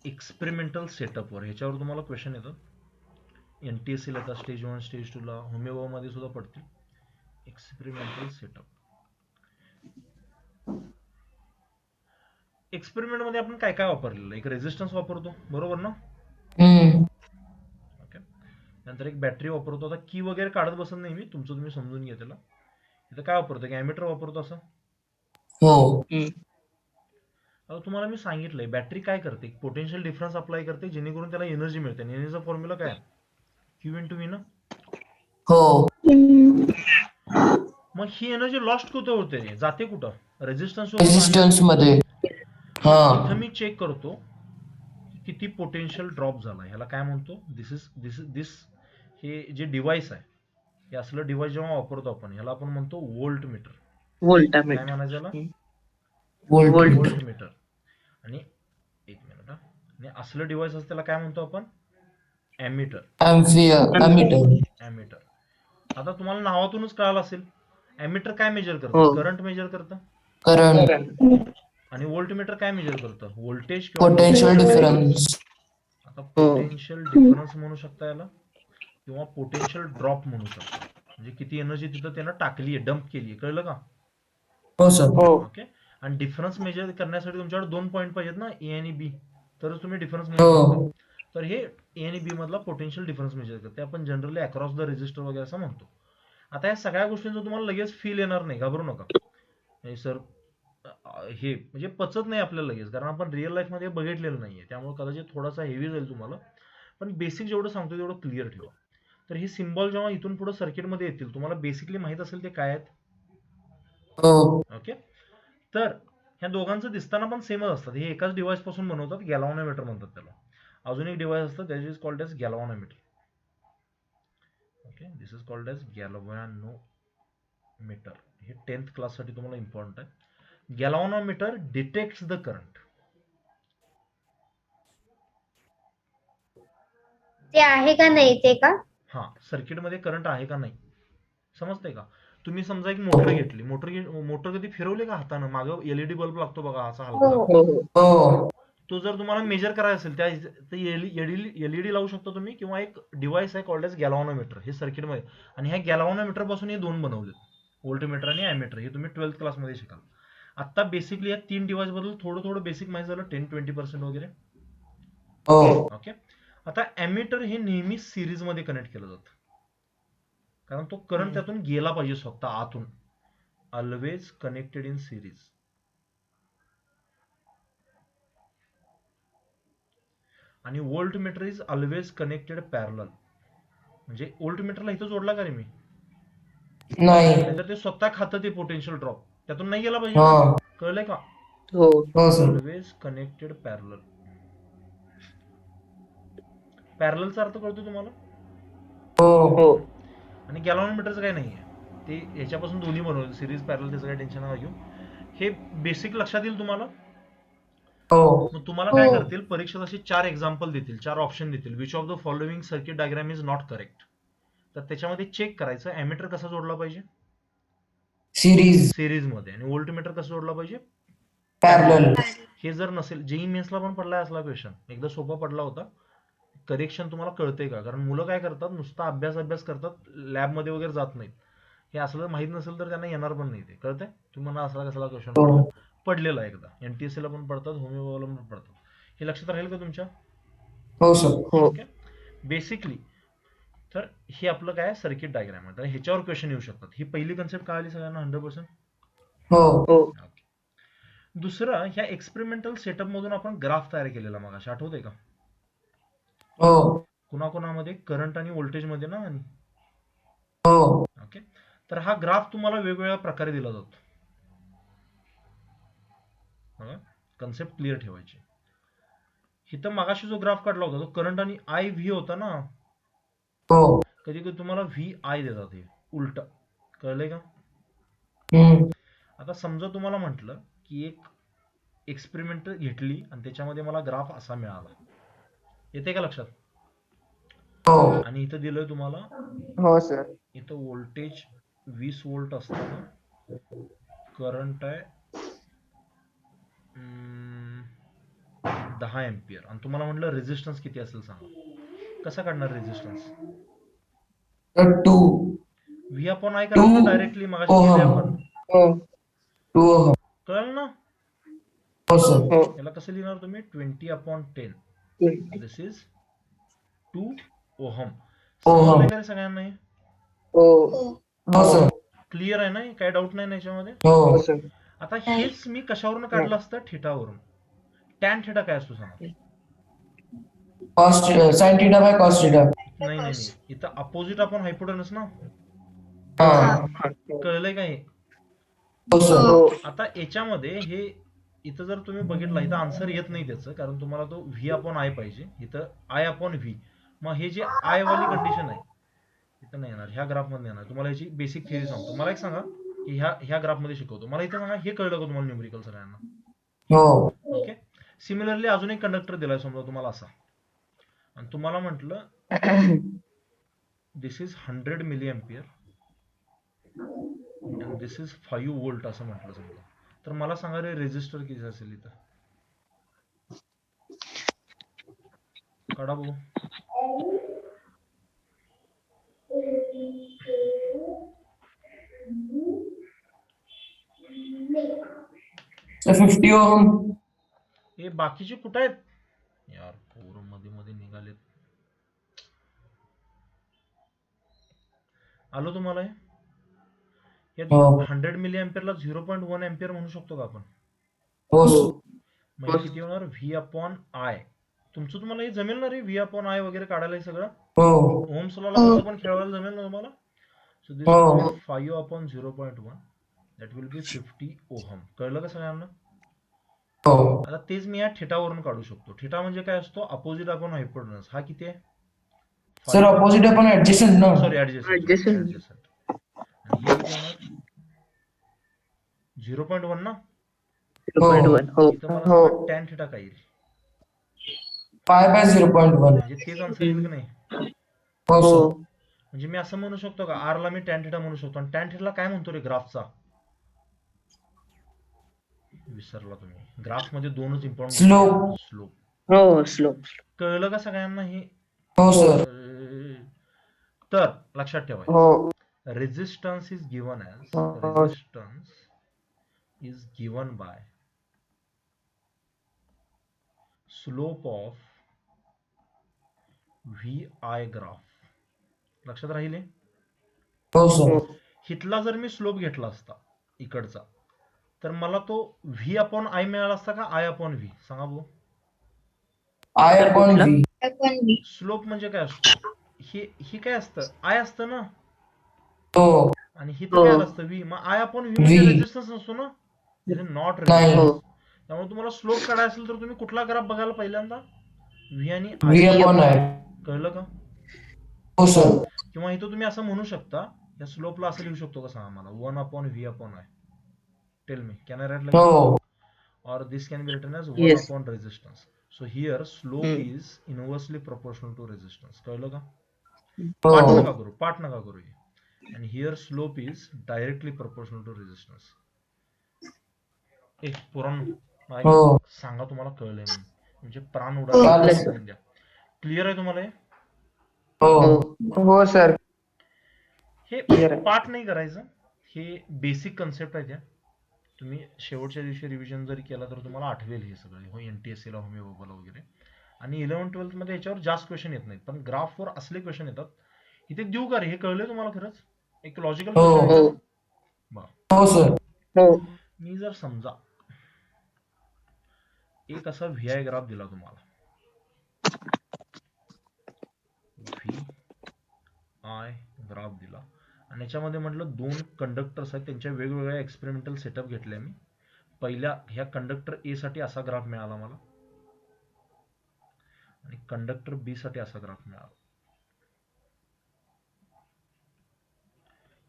एक्सपेरिमेंटल सेटअपवर ह्याच्यावर तुम्हाला क्वेश्चन येतात. NTSC ला येतात, स्टेज 1 स्टेज 2 ला, होमिओ मध्ये सुद्धा पडतील. एक्सपेरिमेंटल सेटअप एक्सपेरिमेंट मध्ये आपण काय काय वापरलेलं, एक रेझिस्टन्स वापरतो बरोबर ना, हम्म. ओके, नंतर एक बॅटरी वापरतो. आता की वगैरे काढत बसत नाही मी, तुमचं तुम्ही समजून घ्या त्याला. इथं काय वापरतो, ॲमीटर वापरतो असं. हो. आता तुम्हाला मी सांगितलंय बॅटरी काय करते, पोटेन्शियल डिफरन्स अप्लाय करते जेणेकरून त्याला एनर्जी मिळते. एनर्जीचा फॉर्म्युला काय, क्यू इंटू व्ही ना. हो. मग ही एनर्जी लॉस्ट कुठं होते, जाते कुठं, रेझिस्टन्स रेजिस्टन्स मध्ये. मग हा. इथं मी चेक करतो की किती पोटेन्शियल ड्रॉप झाला. ह्याला काय म्हणतो, दिस हे जे डिव्हाइस आहे, हे असलं डिव्हाइस जेव्हा वापरतो आपण ह्याला आपण म्हणतो व्होल्ट मीटर. काय व्होल्टामीटर. म्हणायचं याला, व्होल्ट. Volt meter. आणि एक मिनिट, आणि असलं डिव्हाइस असतं त्याला काय म्हणतो आपण, ॲमीटर. अमीटर. ॲमीटर. आता तुम्हाला नावातूनच कळालं असेल, ॲमीटर काय मेजर करतं, हो. करंट मेजर करतं. करंट. आणि व्होल्टमीटर काय मेजर करतं, व्होल्टेज किंवा पोटेन्शियल डिफरन्स. आता पोटेन्शियल डिफरन्स म्हणू शकता याला, किंवा पोटेन्शियल ड्रॉप म्हणू शकता. म्हणजे किती एनर्जी तिथं त्यानं टाकली आहे, डंप केली आहे, कळलं का. हो सर. ओके. आणि डिफरन्स मेजर करण्यासाठी तुमच्याकडे 2 पॉईंट पाहिजेत ना, ए आणि बी, तरच तुम्ही डिफरन्स मेजर हो. करता. तर हे ए आणि बी मधला पोटेन्शियल डिफरन्स मेजर करते. आपण जनरली अक्रॉस द रेजिस्टर वगैरे असं म्हणतो. आता या सगळ्या गोष्टींचं तुम्हाला लगेच फील येणार नाही, घाबरू नका. सर हे म्हणजे पचत नाही आपल्याला लगेच, कारण आपण रिअल लाईफ मध्ये बघितलेलं नाहीये, त्यामुळे कदाचित थोडासा हेवी जाईल तुम्हाला. पण बेसिक जेवढं सांगतो तेवढं क्लिअर ठेवा. तर हे सिम्बॉल जेव्हा इथून पुढे सर्किटमध्ये येतील, तुम्हाला बेसिकली माहित असेल ते काय आहेत. हो. ओके. तर ह्या दोघांचं दिसताना पण सेमच असतात. हे एकाच डिव्हाइस पासून बनवतात, गॅल्व्हॅनोमीटर म्हणतात त्याला. अजून एक डिव्हाइस असतं, that is called as galvanometer. Okay, this is called as galvanometer. हे 10th क्लास साठी तुम्हाला इम्पॉर्टंट आहे. Galvanometer detects the current. ते आहे का नाही ते का, हा, सर्किट मध्ये करंट आहे का नाही, समजतंय का. तुम्ही समजा एक मोटर घेतली, मोटर कधी फिरवली का हातानं, मागं एलईडी बल्ब लागतो बघा असा हलका. हो हो. हो. तो जर तुम्हाला मेजर करायचा असेल, त्या एलईडी लावू शकता तुम्ही, किंवा एक डिव्हाइस आहे कॉल्ड एज गॅल्व्हॅनोमीटर, हे सर्किटमध्ये. आणि ह्या गॅल्व्हॅनोमीटर पासून हे दोन बनवलेत, व्होल्टमीटर आणि ॲमीटर. हे तुम्ही 12th क्लासमध्ये शिकाल. आता बेसिकली या 3 डिव्हाइस बद्दल थोडं थोडं बेसिक माहिती झालं, 10-20% वगैरे. हो. ओके. आता ॲमीटर हे नेहमी सिरीज मध्ये कनेक्ट केलं जातं, कारण तो करंट त्यातून गेला पाहिजे स्वतः आतून. Always connected in series. आणि voltmeter is always connected parallel. म्हणजे व्होल्टमीटरला इथं जोडला का रे मी, नाही. नाहीतर ते स्वतः खातं ते पोटेन्शियल ड्रॉप, त्यातून नाही गेला पाहिजे हो. ना. कळलंय का. हो. हो सर. Always connected parallel. पॅरललचा अर्थ कळतो तुम्हाला. हो. हो. आणि गॅल्व्हॅनोमीटरचं काही नाहीये, ते ह्याच्यापासून दोन्ही बनवलं, सिरीज पॅरलल, त्याचं काही टेन्शन नका घेऊ. हे बेसिक लक्षात येईल तुम्हाला. हो. मग तुम्हाला काय करतील, परीक्षेत असे 4 एक्झाम्पल देतील, 4 ऑप्शन देतील. Which of the following circuit diagram is not correct. तर त्याच्यामध्ये चेक करायचं ॲमीटर कसा जोडला पाहिजे, सिरीज मध्ये. आणि व्होल्टमीटर कसं जोडला पाहिजे, पॅरलल. हे जर नसेल, जेई मेन्सला पण पडलाय असला क्वेश्चन, एकदा सोपा पडला होता. करेक्शन तुम्हाला कळतंय का, कारण मुलं काय करतात, नुसता अभ्यास करतात, लॅबमध्ये वगैरे जात नाहीत. हे असलं माहित नसेल तर त्यांना येणार पण नाही. ते कळतंय, तुम्ही म्हणा असला कसला क्वेश्चन पडलेला एकदा, एनटीएससी ला पण पडतात, होमिओला पण पडतात. हे लक्षात राहील का तुमच्या. हो सर. हो. ओके. बेसिकली तर हे आपलं काय सर्किट डायग्राम आहे, तर ह्याच्यावर क्वेश्चन येऊ शकतात. ही पहिली कन्सेप्ट कळाली सगळ्यांना 100%. हो. हो. दुसरं, ह्या एक्सपेरिमेंटल सेटअप मधून आपण ग्राफ तयार केलेला मग, अशा आठवतंय का. हो. कुणाकुणामध्ये, करंट आणि व्होल्टेज मध्ये ना. हो. ओके. तर हा ग्राफ तुम्हाला वेगवेगळ्या प्रकारे दिला जातो. कन्सेप्ट क्लिअर ठेवायची. इथं मागाशी जो ग्राफ काढला होता तो करंट आणि आय व्ही होता ना. हो. कधी कधी तुम्हाला व्ही आय देतात, हे उलट. कळलंय का. आता समजा तुम्हाला म्हटलं की एक एक्सपेरिमेंट घेतली आणि त्याच्यामध्ये मला ग्राफ असा मिळाला, येते का लक्षात. हो. आणि इथं दिलंय तुम्हाला, हो सर. इथं व्होल्टेज 20 व्होल्ट असताना करंट आहे 10 एम्पियर, आणि तुम्हाला म्हटलं रेझिस्टन्स किती असेल सांगा. कसं काढणार रेझिस्टन्स. 2. व्ही अपॉन आय करायचं डायरेक्टली, मगाशी केले आपण. हो. 2. कळलं ना. हो सर. हो. याला कसं लिहिणार तुम्ही 20/10. दिस इज 2 ओहम. समजलंय का रे सगळ्यांना हे? हो. हो सर. क्लिअर आहे ना? काही डाऊट नाही ना याच्यामध्ये? हो. सर. आता हेच मी कशावरून काढलं असतं? थिटावरून. टॅन थिटा काय असतो सांगा? Cost sine theta by cos theta. नाही नाही नाही, इथं अपोजिट आपण हायपोटेनस ना. हा. कळलंय का हे? हो सर. हो. आता याच्यामध्ये हे इथं जर तुम्ही बघितलं, इथं आन्सर येत नाही त्याचं, कारण तुम्हाला तो v/i पाहिजे. इथं i/v. मग हे जे आय वाली कंडिशन आहे इथं नाही येणार, ह्या ग्राफ मध्ये येणार. तुम्हाला याची बेसिक थिअरी सांगतो. मला एक सांगा की ह्या ग्राफ मध्ये शिकवतो. मला इथं सांगा, हे कळलं का तुम्हाला न्यूमेरिकल सगळ्यांना? हो. ओके. सिमिलरली अजून एक कंडक्टर दिलाय समजा तुम्हाला असा, आणि तुम्हाला म्हटलं this is 100 milli ampere and this is 5 volt असं म्हटलं समजा, तर मला सांगा रे रेजिस्टर किती असेल इथं? काढा बघू. Sir 50 ohm. हे बाकीचे कुठं आहेत यार? पोरं मध्ये मध्ये निघालेत. आलो तुम्हाला हे? यात हो. 100 मिली एम्पियरला 0.1 एम्पियर म्हणू शकतो का आपण? हो सर. म्हणजे किती होणार? v/i. तुमचं तुम्हाला हे जमेल ना रे, v/i वगैरे काढायला हे सगळं? हो. ओहम्स लॉला कसं पण खेळवायला जमेल ना तुम्हाला? सो दिस हो. Will be 5/0.1. That will be 50 ohm. कळलं का सगळ्यांना? हो. आता तेच मी या थिटावरून काढू शकतो. थिटा म्हणजे काय असतो? Opposite upon hypotenuse. हा किती आहे? सर ऑपोजिट आपण ऍडजस्टंट ना. Sorry, adjacent. आणि हे किती होणार? 0.1 ना. 0.1. हो. इथं मला सांगा टॅन थिटा काय येईल? Pi by 0.1. म्हणजे तेच आन्सर येईल की नाही? हो सर. हो. म्हणजे मी असं म्हणू शकतो का, आर ला मी टॅन थिटा म्हणू शकतो, आणि टॅन थिटाला काय म्हणतो रे ग्राफचा? विसरला तुम्ही. ग्राफ मध्ये दोनच इम्पॉर्टंट Slope. स्लोप. हो. स्लोप. कळलं का सगळ्यांना हे? हो सर. तर लक्षात ठेवा, हो. रेजिस्टन्स इज गिवन ॲज हो. Resistance is given by slope of VI graph. लक्षात राहिले? हो सर. हितला जर मी स्लोप घेतला असता इकडचा, तर मला तो v/i मिळाला असता का i/v? सांगा भाऊ. I/v. स्लोप म्हणजे काय असतो? हे काय असतं? आय असतं ना. हो. आणि हिथं काय असतं? v. मग i/v म्हणजे रेजिस्टन्स नसतो ना. इट इज नॉट नाही. रेजिस्टन्स. त्यामुळे तुम्हाला स्लोप काढायचा असेल तर तुम्ही कुठला ग्राफ बघायला पहिल्यांदा? v आणि V/I. कळलं का? हो सर. किंवा इथं तुम्ही असं म्हणू शकता, या स्लोपला असं लिहू शकतो का सांगा मला? 1/v/i. Tell me, can I write like? हो. Or this can be written as 1 Yes. upon resistance. So here slope is inversely proportional to resistance. कळलं का? पाठ हो. नका करू हे. And here slope is directly proportional to resistance. पुराण हो. सांगा तुम्हाला कळलंय म्हणून. म्हणजे प्राण कळलं उडाला सर. द्या. क्लिअर आहे तुम्हाला हे? हो. हो सर. हे Clear आहे. पाठ नाही करायचं, हे बेसिक कन्सेप्ट आहे त्या. तुम्ही शेवटच्या दिवशी रिव्हिजन जरी केला तर तुम्हाला आठवेल हे सगळं. हो, NTSC ला होमिओपॅथीला वगैरे. आणि 11-12 मध्ये याच्यावर जास्त क्वेश्चन येत नाहीत, पण ग्राफवर असले क्वेश्चन येतात. इथे देऊ का रे? हे कळलंय तुम्हाला खरंच? एक लॉजिकल क्वेश्चन हो. आहे. हो सर. हो. मी जर समजा एक असा VI ग्राफ दिला तुम्हाला, VI ग्राफ दिला, आणि याच्यामध्ये म्हटलं 2 कंडक्टर्स आहेत, त्यांच्या वेगवेगळ्या एक्सपेरिमेंटल सेटअप घेतल्या मी. पहिल्या ह्या कंडक्टर ए साठी असा ग्राफ मिळाला मला, आणि कंडक्टर बी साठी असा ग्राफ मिळाला.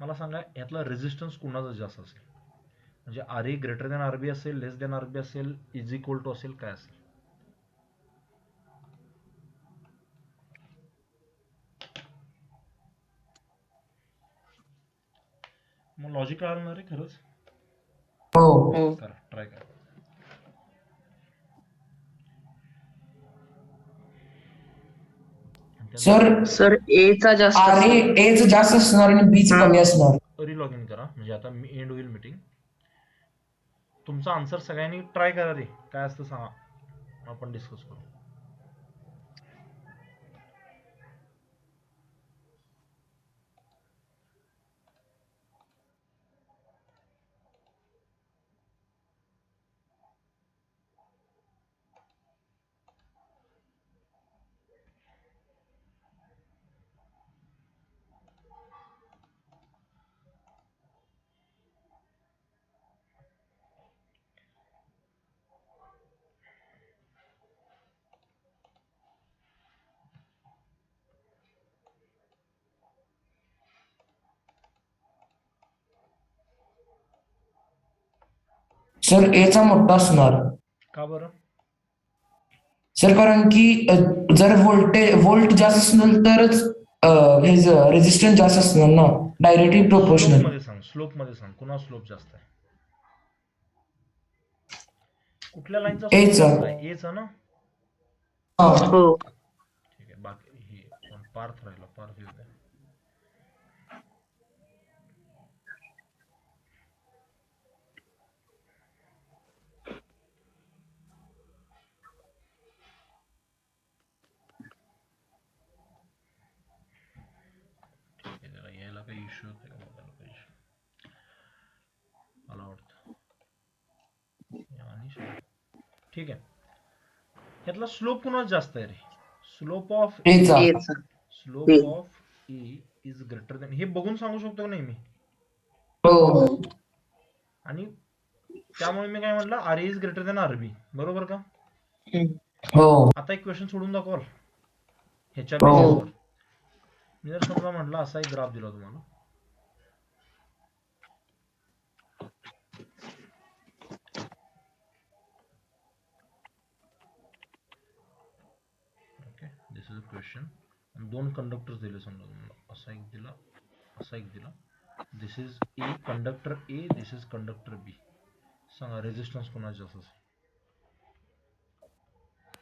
मला सांगा यातला रेजिस्टन्स कुणाचा जास्त असेल? म्हणजे RA ग्रेटर दॅन RB असेल, लेस दॅन RB असेल, इज इक्वल टू असेल, काय असेल? मग लॉजिक कळणार आहे खरंच? हो. करा, ट्राय करा. सर एचा जास्त एच जास्त असणार आणि बीच कमी असणार. रिलॉग इन करा, म्हणजे आता मी एंड होईल मीटिंग. तुमचा आन्सर सगळ्यांनी ट्राय करा रे, काय असतं सांगा, आपण डिस्कस करू. सर एचा मोठा असणार. का बरं? सर कारण की जर वोल्ट जास्त असणार तरच हे रेजिस्टन्स जास्त असणार ना, डायरेक्टली स्लोप प्रोपोर्शनल. मध्ये सांग, स्लोप मध्ये सांग, कुणा स्लोप जास्त आहे, कुठल्या लाईनचा स्लोप A चा. जास्त आहे? एचा ना. हो. ठीक आहे, बाकी हे पण पार्थ राहिला, पार्थ येऊ द्या. ठीक आहे, त्याला यायला काही इश्यू होते का बघायला पाहिजे. मला वाटतं आणि ठीक आहे, यातला स्लोप कुणाला जास्त आहे रे? स्लोप ऑफ एचा. Aचा. स्लोप हम्म. Of A is greater than, हे बघून सांगू शकतो का नाही मी? हो. आणि त्यामुळे मी काय म्हटलं, R is greater than R B, बरोबर का? हो. आता एक क्वेश्चन सोडून दाखवाल ह्याच्या हो. बेसिसवर. मी जर समजा म्हटलं असा एक ग्राफ दिला तुम्हाला, okay, this is a question, दोन कंडक्टर्स दिले समजा तुम्हाला, असा एक दिला, असा एक दिला. This is A conductor A, this is conductor B. सांगा रेजिस्टन्स कोणाचा जास्त असेल?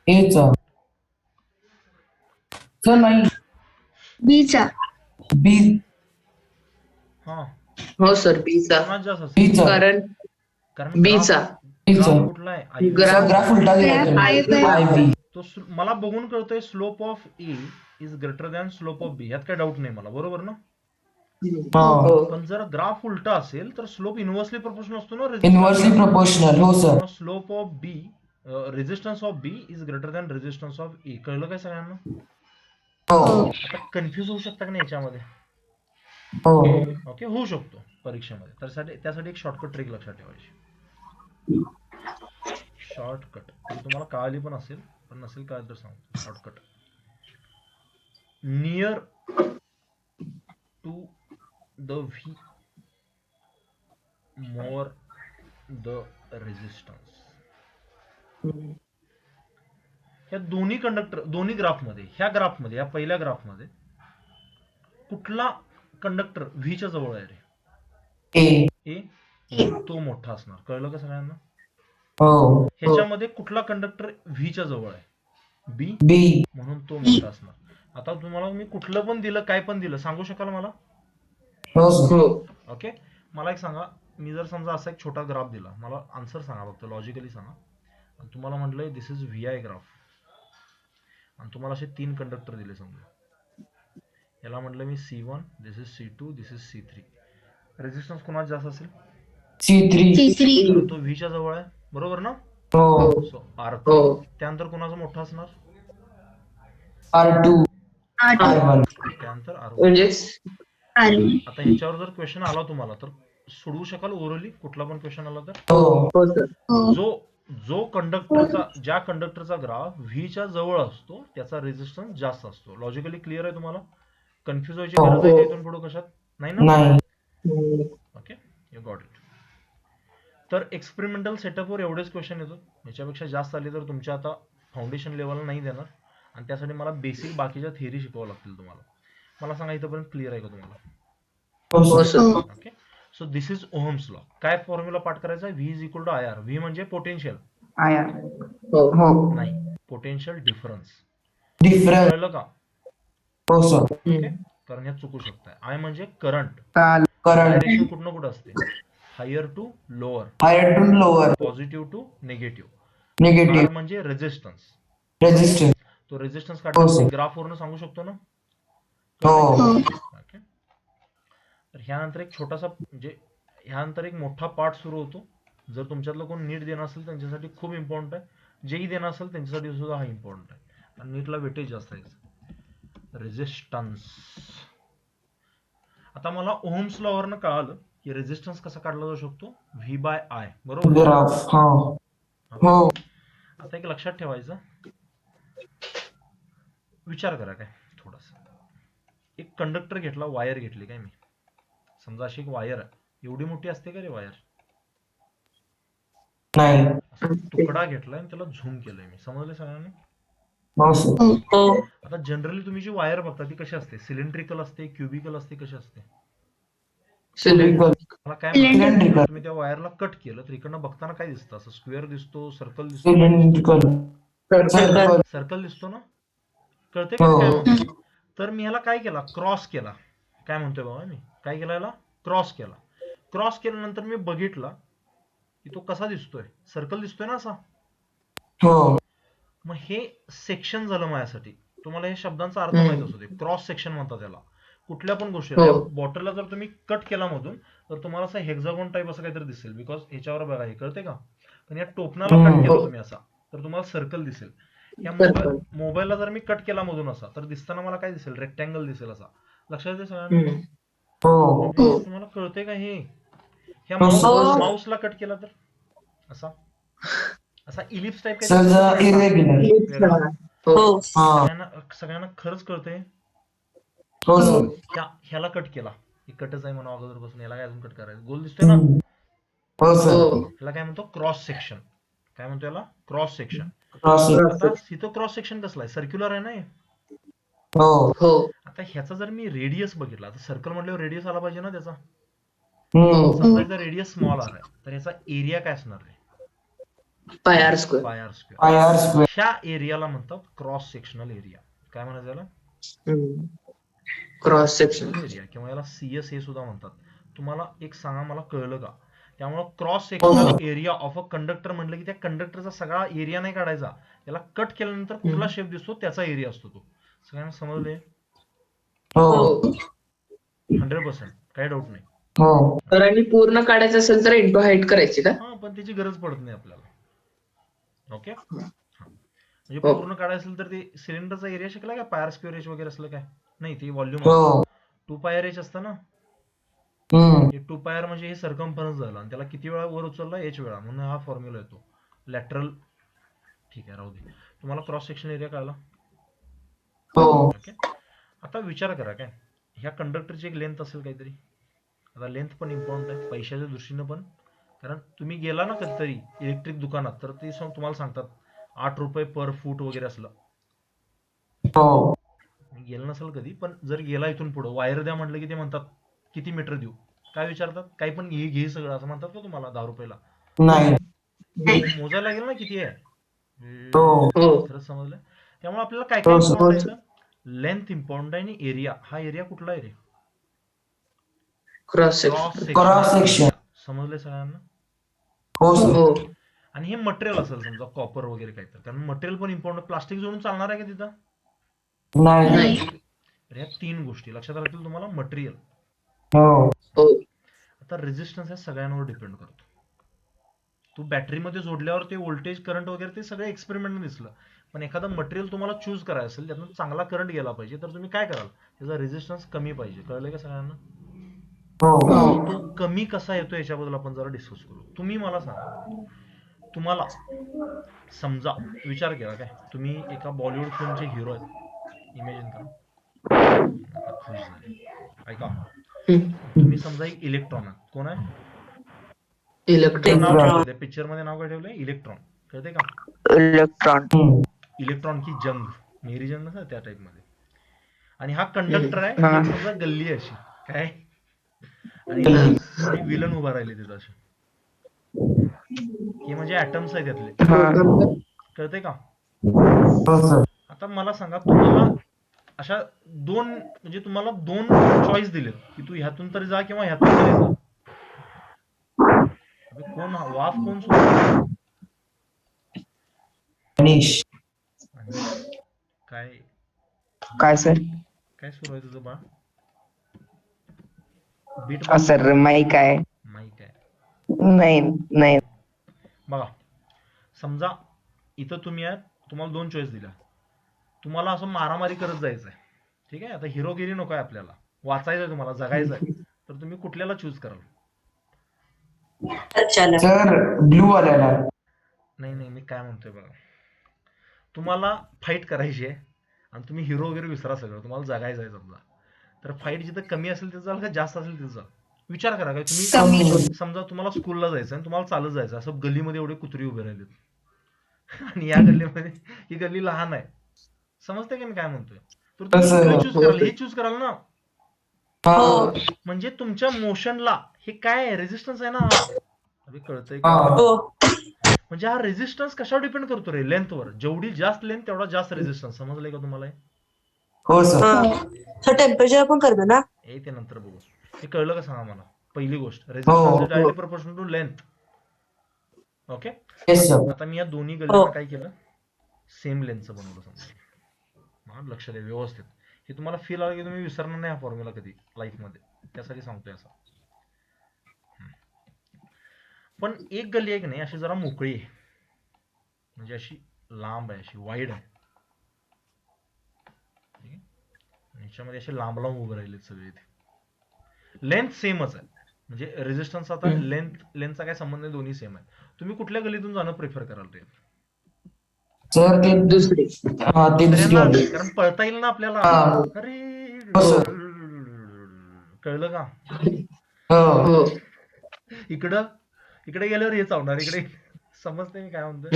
एचा. सर नाही, बीचा. बी. हा, हो सर बीचा. कोणाचा जास्त असेल? बीचा. कारण कारण बीचा. ग्राफ कुठला आहे? IV. ग्राफ- ग्राफ उलटा दिला तुम्ही. IV. तो मला बघून कळतोय slope of A is greater than slope of B, यात काही डाऊट नाही मला, बरोबर ना? हो. पण जर ग्राफ उलटा असेल तर स्लोप इनव्हर्सली प्रोपोर्शनल असतो ना. Inversely proportional. हो sir. Slope of B, resistance of B is greater than resistance of A. कळलं काय सगळ्यांना? हो. आता कन्फ्युज होऊ शकता का नाही याच्यामध्ये? हो. ओके, होऊ शकतो परीक्षेमध्ये. त्यासाठी एक शॉर्टकट ट्रिक लक्षात ठेवायची. शॉर्टकट तुम्हाला कळाली पण असेल, पण नसेल काय तर सांगतो. Shortcut, near to the V more the resistance. ह्या दोन्ही कंडक्टर, दोन्ही ग्राफमध्ये, ह्या पहिल्या ग्राफमध्ये कुठला कंडक्टर व्हीच्या जवळ आहे रे? ए. ए, तो मोठा असणार. कळलं का सगळ्यांना? हो. ह्याच्यामध्ये कुठला कंडक्टर व्हीच्या जवळ आहे? बी, बी. म्हणून तो मोठा असणार. आता तुम्हाला मी कुठलं पण दिलं, काय पण दिलं, सांगू शकाल मला? हो सर. ओके, मला एक सांगा, मी जर समजा असा एक छोटा ग्राफ दिला, मला आन्सर सांगा फक्त, लॉजिकली सांगा. आणि तुम्हाला म्हटलंय दिस इज व्ही आय ग्राफ, आणि तुम्हाला असे 3 कंडक्टर दिले समजा. याला म्हटलं मी C1, this is C2, this is C3. Resistance कोणाचा जास्त असेल? C3. तर तो व्हीच्या जवळ आहे, बरोबर ना? हो. So R3. त्यानंतर कोणाचा मोठा असणार? R2. R1. त्यानंतर R1. म्हणजे आता ह्याच्यावर जर क्वेश्चन आला तुम्हाला तर सोडवू शकाल ओरली, कुठला पण क्वेश्चन आला तर? हो. हो सर. जो कंडक्टरचा, ज्या कंडक्टरचा ग्राफ व्हीच्या जवळ असतो त्याचा रेजिस्टन्स जास्त असतो. लॉजिकली क्लिअर आहे तुम्हाला? कन्फ्युज व्हायची गरज आहे का इथून पुढे कशात? नाही ना? नाही. Okay, you got it. तर एक्सपेरिमेंटल सेटअपवर एवढेच क्वेश्चन येतो. याच्यापेक्षा जास्त आले तर तुमच्या आता फाउंडेशन लेवलला नाही देणार, आणि त्यासाठी मला बेसिक बाकीच्या थिअरी शिकवावं लागतील तुम्हाला. मला सांगा इथपर्यंत क्लिअर आहे का तुम्हाला? हो sir. Okay, so this is ohm's लॉ. काय फॉर्म्युला पाठ करायचा? V is equal to I R. V म्हणजे पोटेन्शियल हो. नाही, पोटेन्शियल डिफरन्स. डिफरन्स. कळलं का? हो सर. ओके, कारण यात चुकू शकताय. आय म्हणजे करंट. करंट. डायरेक्शन कुठं ना कुठं असते. Higher to lower, higher to lower, positive to negative. Negative, R म्हणजे रेझिस्टन्स. रेजिस्टन्स. तो रेझिस्टन्स हो काढण्यासाठी सर. ग्राफ वरून सांगू शकतो ना. हो ओके. तर ह्यानंतर एक छोटासा म्हणजे ह्यानंतर एक मोठा पार्ट सुरू होतो. जर तुमच्यातलं कोण नीट देणं असेल त्यांच्यासाठी खूप इम्पॉर्टंट आहे. जेही देणं असेल त्यांच्यासाठी सुद्धा हा इम्पॉर्टंट आहे. आणि नीटला वेटेज जास्त आहे. रेझिस्टन्स. आता मला ओहम्स लॉ वरनं कळालं की रेझिस्टन्स कसा काढला जाऊ शकतो. V/I, बरोबर. ग्राफ. हो ओके. हो आता एक लक्षात ठेवायचं, विचार करा काय थोडासा. एक कंडक्टर घेतला, वायर घेतली काय मी. समजा अशी एक वायर आहे. एवढी मोठी असते का रे वायर. नाही. असा तुकडा घेतलाय आणि त्याला झूम केलंय मी. समजले सगळ्यांना. हो सर. हो. आता जनरली तुम्ही जी वायर बघता ती कशी असते. सिलेंड्रिकल असते, क्युबिकल असते, कशी असते. सिलेंड्रिकल. मला काय म्हणायचं, सिलेंड्रिकल. तुम्ही त्या वायरला कट केलं तर इकडनं बघताना काय दिसतं. असं स्क्वेअर दिसतो, सर्कल दिसतो, सिलेंड्रिकल. सर्कल. सर्कल दिसतो ना. कळते का मी काय हो म्हणतो. तर मी ह्याला काय केला, क्रॉस केला. काय म्हणतोय बाबा मी, काय केला याला, क्रॉस केला. क्रॉस केल्यानंतर मी बघितला की तो कसा दिसतोय. सर्कल दिसतोय ना असा. हो मग हे सेक्शन झालं माझ्यासाठी. तुम्हाला हे शब्दांचा अर्थ हम्म. माहित असू दे. क्रॉस सेक्शन म्हणतात त्याला. कुठल्या पण गोष्टीला, हो. बॉटलला जर तुम्ही कट केला मधून तर तुम्हाला असं हेक्झागोन टाईप असं काहीतरी दिसेल. बिकॉज ह्याच्यावर बघा, हे कळते का. पण या टोपणाला कट केला तुम्ही असा तर तुम्हाला सर्कल दिसेल. या Circle. मोबाईलला जर मी कट केला मधून असा तर दिसताना मला काय दिसेल, रेक्टँगल दिसेल असा. लक्षात येते सगळ्यांना. हम्म. हो तुम्हाला कळते का हे. ह्या हो. माऊसला कट केला तर असा असा इलिप्स टाईप सर इरेग्युलर. हो. सगळ्यांना सगळ्यांना खरंच कळतंय. हो सर. ह्याला कट केला. हे कटच आहे म्हणून अगोदरपासून. याला काय अजून कट करायचं. गोल दिसतोय ना. हो सर. हो. ह्याला काय म्हणतो, क्रॉस सेक्शन. काय म्हणतो याला, क्रॉस सेक्शन. क्रॉस. आता इथं क्रॉस सेक्शन कसला आहे, सर्क्युलर आहे ना हे. हो हो. आता ह्याचा जर मी रेडियस बघितला तर सर्कल म्हटल्यावर रेडियस आला पाहिजे ना त्याचा. हम्म. समजा याचा रेडियस स्मॉल आर आहे तर ह्याचा एरिया काय असणार आहे, pi R square. Pi R square. Pi R square. ह्या एरियाला म्हणतात क्रॉस सेक्शनल एरिया. काय म्हणायचं याला, क्रॉस सेक्शन. एरिया. किंवा याला CS हे सुद्धा म्हणतात. तुम्हाला एक सांगा, मला कळलं का. त्यामुळे cross sectional area of a conductor म्हटलं की त्या कंडक्टरचा सगळा एरिया नाही काढायचा. याला कट केल्यानंतर कुठला शेप दिसतो त्याचा एरिया असतो तो. सगळ्यांना समजले. हो 100%, काही डाऊट नाही. हो तर आणि पूर्ण काढायचं असेल तर इंटू हाईट करायची का. हा, पण त्याची गरज पडत नाही आपल्याला. ओके. म्हणजे हो. पूर्ण काढायचं असेल तर ते सिलेंडरचा एरिया शिकला काय, पायर स्क्वेअर एच वगैरे असलं काय. नाही, ते व्हॉल्यूम हो 2 पायर एच असतं ना. हम्म. हे 2 पायर म्हणजे हे सरकमफरन्स झालं आणि त्याला किती वेळा वर उचलला, एच वेळा. म्हणून हा फॉर्म्युला येतो लॅटरल. ठीक आहे, राहू दे. तुम्हाला क्रॉस सेक्शन एरिया कळला. हो ओके. आता विचार करा काय, ह्या कंडक्टरची एक लेंथ असेल काहीतरी. आता लेंथ पण इम्पॉर्टंट आहे पैशाच्या दृष्टीनं पण. कारण तुम्ही गेला ना कधीतरी इलेक्ट्रिक दुकानात तर ते तुम्हाला सांगतात 8 रुपये पर फूट वगैरे असलं. हो मी गेलं नसेल कधी, पण जर गेला इथून पुढं वायर द्या म्हटलं की ते म्हणतात किती मीटर देऊ. काय विचारतात, काही पण घे सगळं असं म्हणतात का तुम्हाला 10 रुपयाला. नाही. मोजायला लागेल ना किती आहे. हो खरंच समजलं. त्यामुळे आपल्याला काय काय हो, इम्पॉर्टंट आहे. लेंथ इम्पॉर्टंट आहे आणि एरिया. हा एरिया कुठला आहे रे, क्रॉस सेक्शन. Cross section. समजले सगळ्यांना. हो सर. हो. आणि हे मटेरियल असेल समजा कॉपर वगैरे काही तर, कारण मटेरियल पण इम्पॉर्टंट. प्लास्टिक जोडून चालणार आहे का तिथं. नाही. नाही. तर ह्या 3 गोष्टी लक्षात राहतील तुम्हाला. मटेरियल. हो हो. आता रेझिस्टन्स हे सगळ्यांवर डिपेंड करतो. तू बॅटरीमध्ये जोडल्यावर ते व्होल्टेज करंट वगैरे ते सगळे एक्सपेरिमेंट दिसलं. पण एखादं मटेरियल तुम्हाला चूज करायचं असेल, त्यातून चांगला करंट गेला पाहिजे, तर तुम्ही काय कराल, त्याचा रेझिस्टन्स कमी पाहिजे. कळलं का सगळ्यांना. हो तो कमी कसा येतो याच्याबद्दल आपण जरा डिस्कस करू. तुम्ही मला सांगा, तुम्हाला समजा विचार केला काय, तुम्ही एका बॉलिवूड फिल्मचे हिरो आहेत. इमॅजिन करा. आता खुश झाले. ऐका, तुम्ही समजा एक इलेक्ट्रॉन आहात. कोण आहे. इलेक्ट्रिक. नाव ठेवलं त्या पिक्चर मध्ये, नाव काय ठेवलंय, इलेक्ट्रॉन. कळते का. इलेक्ट्रॉन. इलेक्ट्रॉन की जंग, मेरी जंग नसतं त्या टाइप मध्ये. आणि हा कंडक्टर आहे. एक समजा गल्ली आहे अशी काय, आणि विलन उभा राहिले तिथं असे. हे म्हणजे ऍटम्स आहे त्यातले. कळते का. हो सर. आता मला सांगा, तुम्हाला अशा तुम्हाला 2 चॉईस दिलेत की तू ह्यातून तरी जा किंवा ह्यातून तरी जा. कोण वाफ कोण सोडतं? गणेश. आणि काय काय सर? काय सुरू आहे तुझं बाळ? बीट सर माईक आहे. माहित आहे. नाही नाही. बघा समजा इथं तुम्ही आहे, तुम्हाला 2 चॉईस दिल्या. तुम्हाला असं मारामारी करत जायचंय, ठीक आहे. आता हिरोगिरी नको आहे आपल्याला, वाचायचंय तुम्हाला, जगायचंय, तर तुम्ही कुठल्याला चूज कराल? सर ब्लू वाल्याला. नाही नाही, मी काय म्हणतोय बघा, तुम्हाला फाईट करायची आहे आणि तुम्ही हिरो वगैरे विसरा सगळं, तुम्हाला जगायचं आहे समजा, तर फाईट जिथं कमी असेल तिथं जाल का जास्त असेल तिथं जाल? विचार करा का तुम्ही. समजा तुम्हाला स्कूलला जायचं आणि तुम्हाला चालत जायचं, असं गल्लीमध्ये एवढे कुत्री उभे राहिलेत आणि या गल्लीमध्ये ही गल्ली लहान आहे, समजते का मी काय म्हणतोय? तर तुम्ही चूज कराल, हे चूज कराल ना. म्हणजे तुमच्या मोशनला हे काय रेझिस्टन्स आहे ना, अरे कळतंय का? म्हणजे हा रेझिस्टन्स कशावर डिपेंड करतो रे? लेंथवर. जेवढी जास्त लेंथ तेवढा जास्त रेझिस्टन्स. समजलंय का तुम्हाला? हो सर. टेम्परेचर पण करतो ना? ते नंतर बघू. हे कळलं का सांगा मला. पहिली गोष्ट, resistance is directly proportional to length. Okay. आता मी या दोन्ही गल्लींना काय केलं, सेम लेंथचं बनवलं समजा. लक्ष द्या व्यवस्थित. हे तुम्हाला फील आलं की तुम्ही विसरणार नाही हा फॉर्म्युला कधी लाईफ मध्ये, त्यासाठी सांगतोय असं. पण एक गल्ली आहे की नाही अशी जरा मोकळी आहे, म्हणजे अशी लांब आहे, अशी वाईड आहे, ठीक आहे. याच्यामध्ये असे लांब लांब उभे राहिले सगळे. इथे लेंथ सेमच आहे, म्हणजे रेझिस्टन्स आता लेंथचा काय संबंध नाही, दोन्ही सेम आहे. तुम्ही कुठल्या गल्लीतून जाणं प्रिफर कराल रे? सर ते दुसरी. कारण पळता येईल ना आपल्याला. अरे कळलं का? इकडे गेल्यावर हे चावणार, इकडे. समजते मी काय म्हणतोय?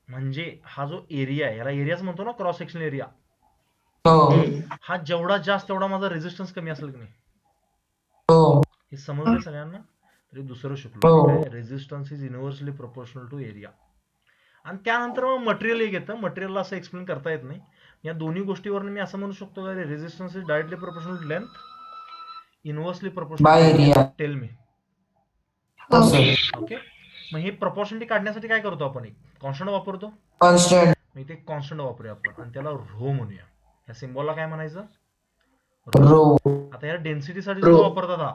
म्हणजे हा जो एरिया आहे, याला एरियाच म्हणतो ना, क्रॉस सेक्शन एरिया. हा जेवढा जास्त तेवढा माझा रेझिस्टन्स कमी असेल की नाही, हे समजलं सगळ्यांना? तरी दुसरं शिकलो, resistance is inversely proportional to area. आणि त्यानंतर मग मटेरियल एक येतं. मटेरियलला असं एक्सप्लेन करता येत नाही. या दोन्ही गोष्टीवरून मी असं म्हणू शकतो का resistance is directly proportional to length, inversely proportional to area. Tell me. Okay. मग हे प्रपोर्शनलिटी काढण्यासाठी काय करतो आपण? एक कॉन्स्टंट वापरतो. मग इथे कॉन्स्टंट वापरूया आपण आणि त्याला रो म्हणूया. या सिम्बॉलला काय म्हणायचं? रो. आता या डेन्सिटीसाठी सुद्धा वापरतात हा.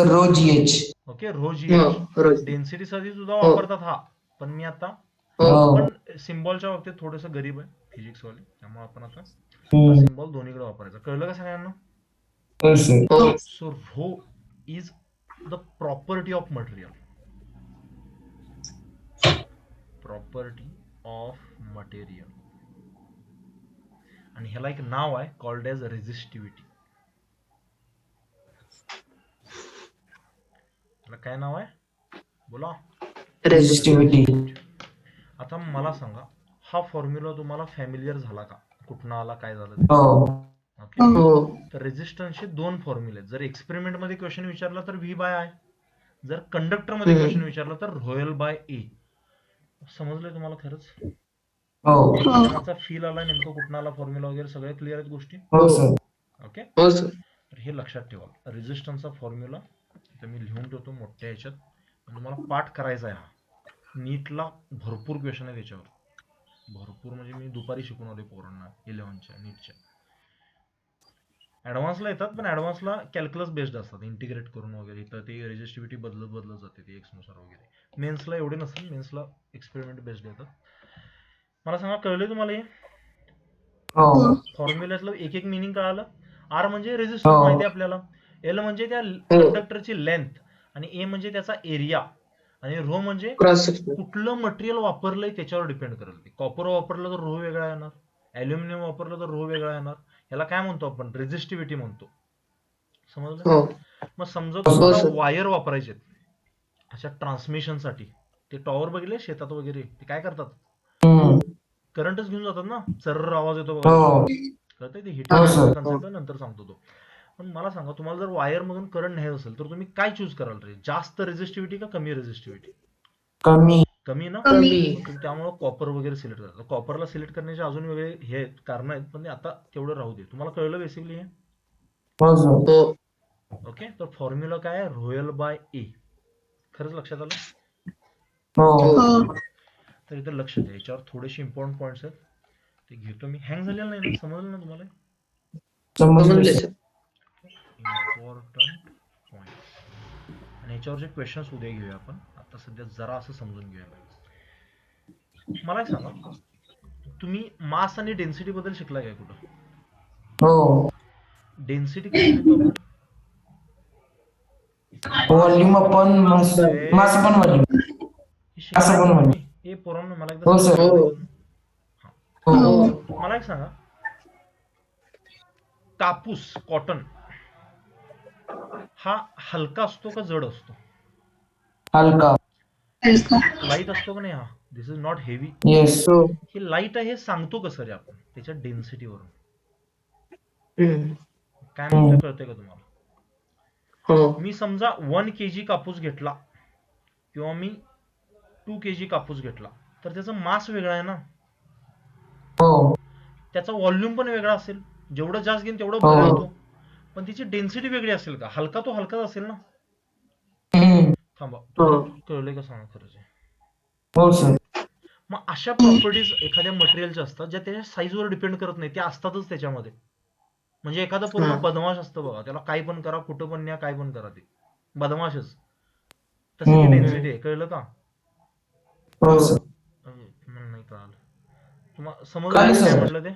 Rho G H. Okay, rho G H डेन्सिटीसाठी सुद्धा वापरतात हा. पण मी आता पण सिम्बॉलच्या बाबतीत थोडस गरीब आहे फिजिक्स वाले, त्यामुळे आपण आता सिम्बॉल दोन्हीकडे वापरायचा. कळलं का सगळ्यांना? So rho is the property of material. Property of material. आणि ह्याला एक नाव आहे, कॉल्ड एज रेझिस्टिव्हिटी. ह्याला काय नाव आहे? बोला. रेझिस्टिव्हिटी. आता मला सांगा, हा फॉर्म्युला तुम्हाला फॅमिलियर झाला का? कुठनं आला, काय झालं? ओके. तर रेझिस्टन्सचे 2 फॉर्म्युले आहेत. जर एक्सपेरिमेंट मध्ये क्वेश्चन विचारला तर व्ही बाय आय, जर कंडक्टर मध्ये क्वेश्चन विचारला तर रोयल बाय ए. समजलंय तुम्हाला खरंच? त्याचा फील आला, नेमकं कुठं आला फॉर्म्युला वगैरे सगळे क्लिअर आहेत गोष्टी? ओके. तर हे लक्षात ठेवा, रेझिस्टन्सचा फॉर्म्युला मी लिहून ठेवतो मोठ्या ह्याच्यात. तुम्हाला पाठ करायचा आहे. हा नीटला भरपूर क्वेश्चन आहे त्याच्यावर, भरपूर. म्हणजे मी दुपारी शिकून आलोय पोरांना 11च्या नीटच्या. ऍडव्हान्सला येतात, पण ऍडव्हान्सला कॅल्क्युलस बेस्ड असतात, इंटिग्रेट करून वगैरे. इथं ते रेझिस्टिव्हिटी बदलत जाते ती एक्स नुसार वगैरे. मेन्सला एवढे नसतात, मेन्सला एक्सपेरिमेंट बेस्ड येतात. मला सांगा, कळलंय तुम्हाला हे? फॉर्म्युल्यातलं एक एक मिनिंग कळालं? आर म्हणजे रेझिस्टन्स माहिती आपल्याला, एल म्हणजे त्या कंडक्टरची लेंथ, आणि ए म्हणजे त्याचा एरिया, आणि रो म्हणजे कुठलं मटेरियल वापरलंय त्याच्यावर डिपेंड करेल. ते कॉपर वापरलं तर रो वेगळा येणार, ऍल्युमिनियम वापरलं तर रो वेगळा येणार. याला काय म्हणतो आपण? रेझिस्टिव्हिटी म्हणतो. समजलं? मग समजा तुम्हाला वायर वापरायचे अशा ट्रान्समिशनसाठी, ते टॉवर बघितले शेतात वगैरे, ते काय करतात? करंटच घेऊन जातात ना, चर्र आवाज येतो बघा. कळतंय? ते हिटिंग कन्सेप्ट नंतर सांगतो तो. पण मला सांगा, तुम्हाला जर वायर मधून करंट न्यायचं असेल तर तुम्ही काय चूज कराल रे? जास्त रेझिस्टिव्हिटी का कमी रेझिस्टिव्हिटी? कमी ना. त्यामुळे कॉपर वगैरे सिलेक्ट करतात. कॉपरला सिलेक्ट करण्याचे अजून वेगळे हे कारण आहेत, पण आता तेवढं राहू दे. तुम्हाला कळलं बेसिकली हे? ओके, तर फॉर्म्युला काय आहे, रोयल बाय ए. खरंच लक्षात आलं? हो. तर इथं लक्ष द्या, याच्यावर थोडेसे इम्पॉर्टंट पॉईंट्स आहेत, ते घेतो मी. हँग झालेलं नाही ना, समजलं ना तुम्हाला? समजलं समजले सर. सर. Important points. आणि याच्यावरचे क्वेश्चन्स उद्या घेऊया आपण. आता सध्या जरा असं समजून घेऊया. मला एक सांगा, तुम्ही मास आणि डेन्सिटी बद्दल शिकलाय काय कुठं? हो. डेन्सिटी कशी लिहितो आपण? Volume upon mass. मास पण व्हॉल्यूम. हे असं शिकलाय पण का म्हणू. तुम्ही? हे पोरांनो मला एकदा हो सांगा, सर. शिकलाय का तुम्ही? हो. हो. मला एक सांगा, कापूस कॉटन हा हलका असतो का जड असतो? हलका. लाईट असतो का नाही? हा, दिस इज नॉट हेवी. येस. हो. हे लाईट आहे हे सांगतो कसं रे आपण? त्याच्या डेन्सिटीवरून. हम्म. काय म्हणतोय कळतंय का तुम्हाला? हो. मी समजा 1 kg कापूस घेतला किंवा मी 2 kg कापूस घेतला, तर त्याचा मास वेगळा आहे ना, हो. त्याचा व्हॉल्यूम पण वेगळा असेल. जेवढं जास्त घेईन तेवढं हो. भरेल तो, पण त्याची डेन्सिटी वेगळी असेल का? हलका तो हलकाच असेल ना. हम्म. थांबा, हो. तुम्हाला कळलंय का सांगा खरंच आहे? हो सर. मग अशा प्रॉपर्टीज एखाद्या मटेरियलच्या असतात ज्या त्याच्या साईजवर डिपेंड करत नाही, त्या असतातच त्याच्यामध्ये. म्हणजे एखादं पोरगं हा. बदमाश असतं बघा, त्याला काही पण करा, कुठं पण न्या, काय पण करा, ते बदमाशच. तशी ती हम्म. डेन्सिटी आहे. कळलं का? हो सर. मला नाही कळालं. तुम्हाला समजलं कळलं मी काय सर. म्हटलं ते?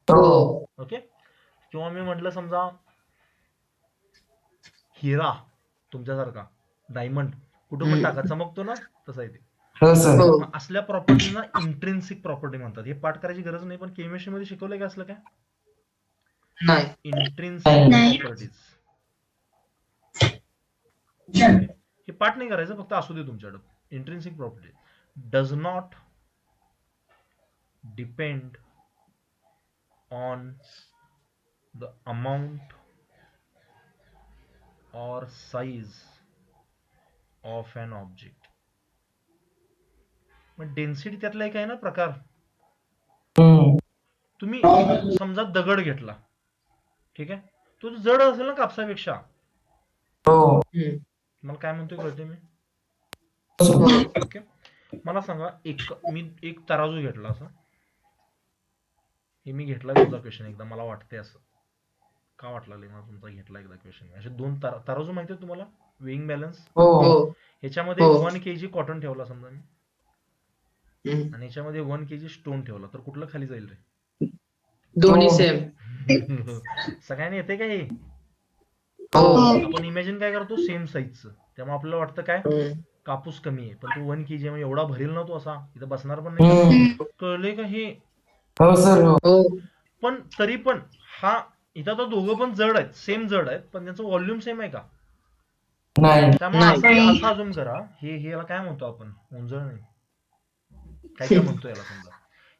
हो. ओके. किंवा मी म्हटलं समजा हिरा तुमच्यासारखा डायमंड कुठं पण टाका, चमकतो ना, तसा आहे ते. हो सर. हो. मग असल्या प्रॉपर्टीजना इंट्रिन्सिक प्रॉपर्टी म्हणतात. हे पाठ करायची गरज नाही, पण केमिस्ट्री मध्ये शिकवलंय का असलं काय? नाही. इंट्रिन्सिक नाही. प्रॉपर्टीज. ओके, हे पाठ नाही करायचं, फक्त असू दे तुमच्याकडं. Intrinsic property does not depend on the amount or size of an object. मग डेन्सिटी त्यातला एक आहे ना प्रकार. हम्म. तुम्ही समजा दगड घेतला, ठीक आहे, तो जड असेल ना कापसापेक्षा. हो. हम्म. मला काय म्हणतोय कळते मी? हो. ओके, मला सांगा, मी एक तराजू घेतला असा. हे मी घेतला तुमचा क्वेश्चन एकदा, मला वाटतंय असं. का वाटला मला तुमचा घेतला एकदा क्वेश्चन? असे 2 तराजू माहिती आहे तुम्हाला, वेइंग बॅलन्स. हो. हो. ह्याच्यामध्ये हो. 1 kg कॉटन ठेवला समजा मी, हम्म. आणि ह्याच्यामध्ये 1 kg स्टोन ठेवला, तर कुठलं खाली जाईल रे? दोन्ही हो. सेम. सगळ्यांनी येते का हे? हो. आपण इमॅजिन काय करतो, सेम साईजचं, त्यामुळे आपल्याला वाटतं काय, हम्म. कापूस कमी आहे, पण तो 1 kg म्हणजे एवढा भरेल ना तो, असा इथं बसणार पण नाही. हम्म. कळले का हे? हो सर. हो. हो. पण तरी पण हा इथं तर दोघं पण जड आहेत, सेम जड आहेत, पण त्यांचं व्हॉल्यूम सेम आहे का? नाही. त्यामुळे नाही. असा अजूम करा, हे याला काय म्हणतो आपण, उंजळ नाही, काय काय म्हणतो याला. समजा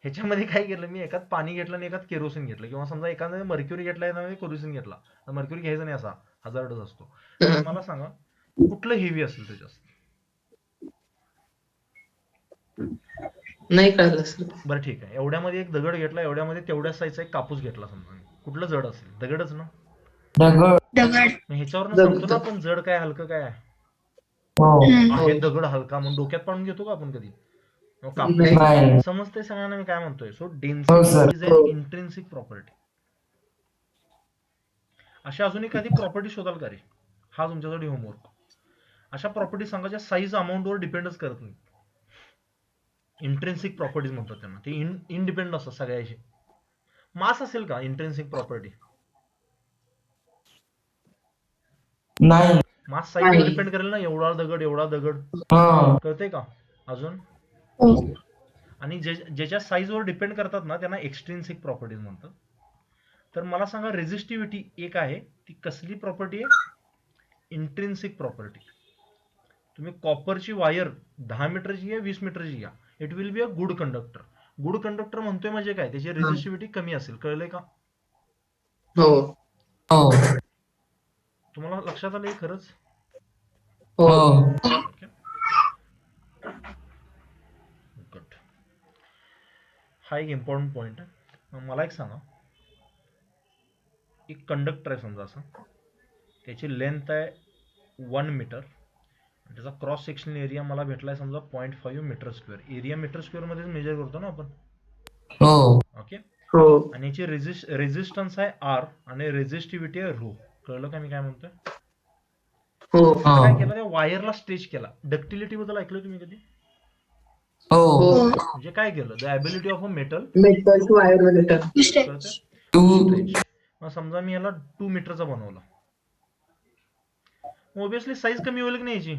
ह्याच्यामध्ये काय केलं मी, एकात पाणी घेतलं आणि एकात केरोसिन घेतलं, किंवा समजा एखाद्या मर्क्युरी घेतला, एखाद्या केरोसिन घेतला, तर मर्क्युरी घ्यायचा नाही, असा हजार्डच असतो. तर मला सांगा, कुठलं हेवी असेल त्याच्यात? नाही कळलं सर. बरं ठीक आहे, एवढ्यामध्ये एक दगड घेतला, एवढ्यामध्ये तेवढ्याच साईजचा एक कापूस घेतला समजा मी. कुठलं जड असेल? दगडच ना. दगड. मग ह्याच्यावरनं सांगतो ना आपण जड काय हलकं काय आहे. हो. आहे दगड हलका म्हणून डोक्यात पाडून घेतो का आपण कधी? मग कापूस नाही. नाही. समजते सगळ्यांना मी काय म्हणतोय? सो हो, density sir. Is an intrinsic property. अशा अजून एखादी प्रॉपर्टी शोधाल का रे? हा तुमच्यासाठी होमवर्क. अशा प्रॉपर्टी सांगा ज्या साईज अमाऊंटवर डिपेंडच करत नाही. इंट्रिन्सिक प्रॉपर्टीज म्हणतात त्यांना, ते इनडिपेंडंट असतात सगळ्याशी. मास असेल का इंट्रिन्सिक प्रॉपर्टी? नाही. मास साईजवर डिपेंड करेल ना, एवढा दगड एवढा दगड. हा. कळतंय का अजून? आणि ज्याच्या साईजवर डिपेंड करतात ना, त्यांना एक्सट्रिन्सिक प्रॉपर्टीज म्हणतात. तर मला सांगा, रेझिस्टिव्हिटी एक आहे, ती कसली प्रॉपर्टी आहे? Intrinsic property. तुम्ही कॉपरची वायर 10 मीटरची घ्या, 20 मीटरची घ्या, it will be a good conductor. Good conductor म्हणतोय म्हणजे काय, त्याची रेझिस्टिव्हिटी कमी असेल. कळलंय का? हो. हो. तुम्हाला लक्षात आलंय खरंच? हो. Okay, good. हा एक इम्पॉर्टंट पॉइंट आहे. मला एक सांगा, एक कंडक्टर आहे समजा असा, त्याची लेंथ आहे 1 मीटर, त्याचा क्रॉस सेक्शनल एरिया मला भेटलाय समजा 0.5 metre square. Area metre square मध्येच मेजर करतो ना आपण. हो ओके. हो. आणि याची रेजिस्टन्स आहे आर आणि रेजिस्टिव्हिटी आहे रो. कळलं का मी काय म्हणतोय? हो. आता काय केलं, त्या वायरला स्ट्रेच केला. डक्टिलिटी बद्दल ऐकलं तुम्ही कधी? हो म्हणजे काय केलं, the ability of a metal metal to wire मध्ये टर्न. टू मग समजा मी याला 2 मीटरचा बनवला, ऑब्विसली साईज कमी होईल की नाही याची,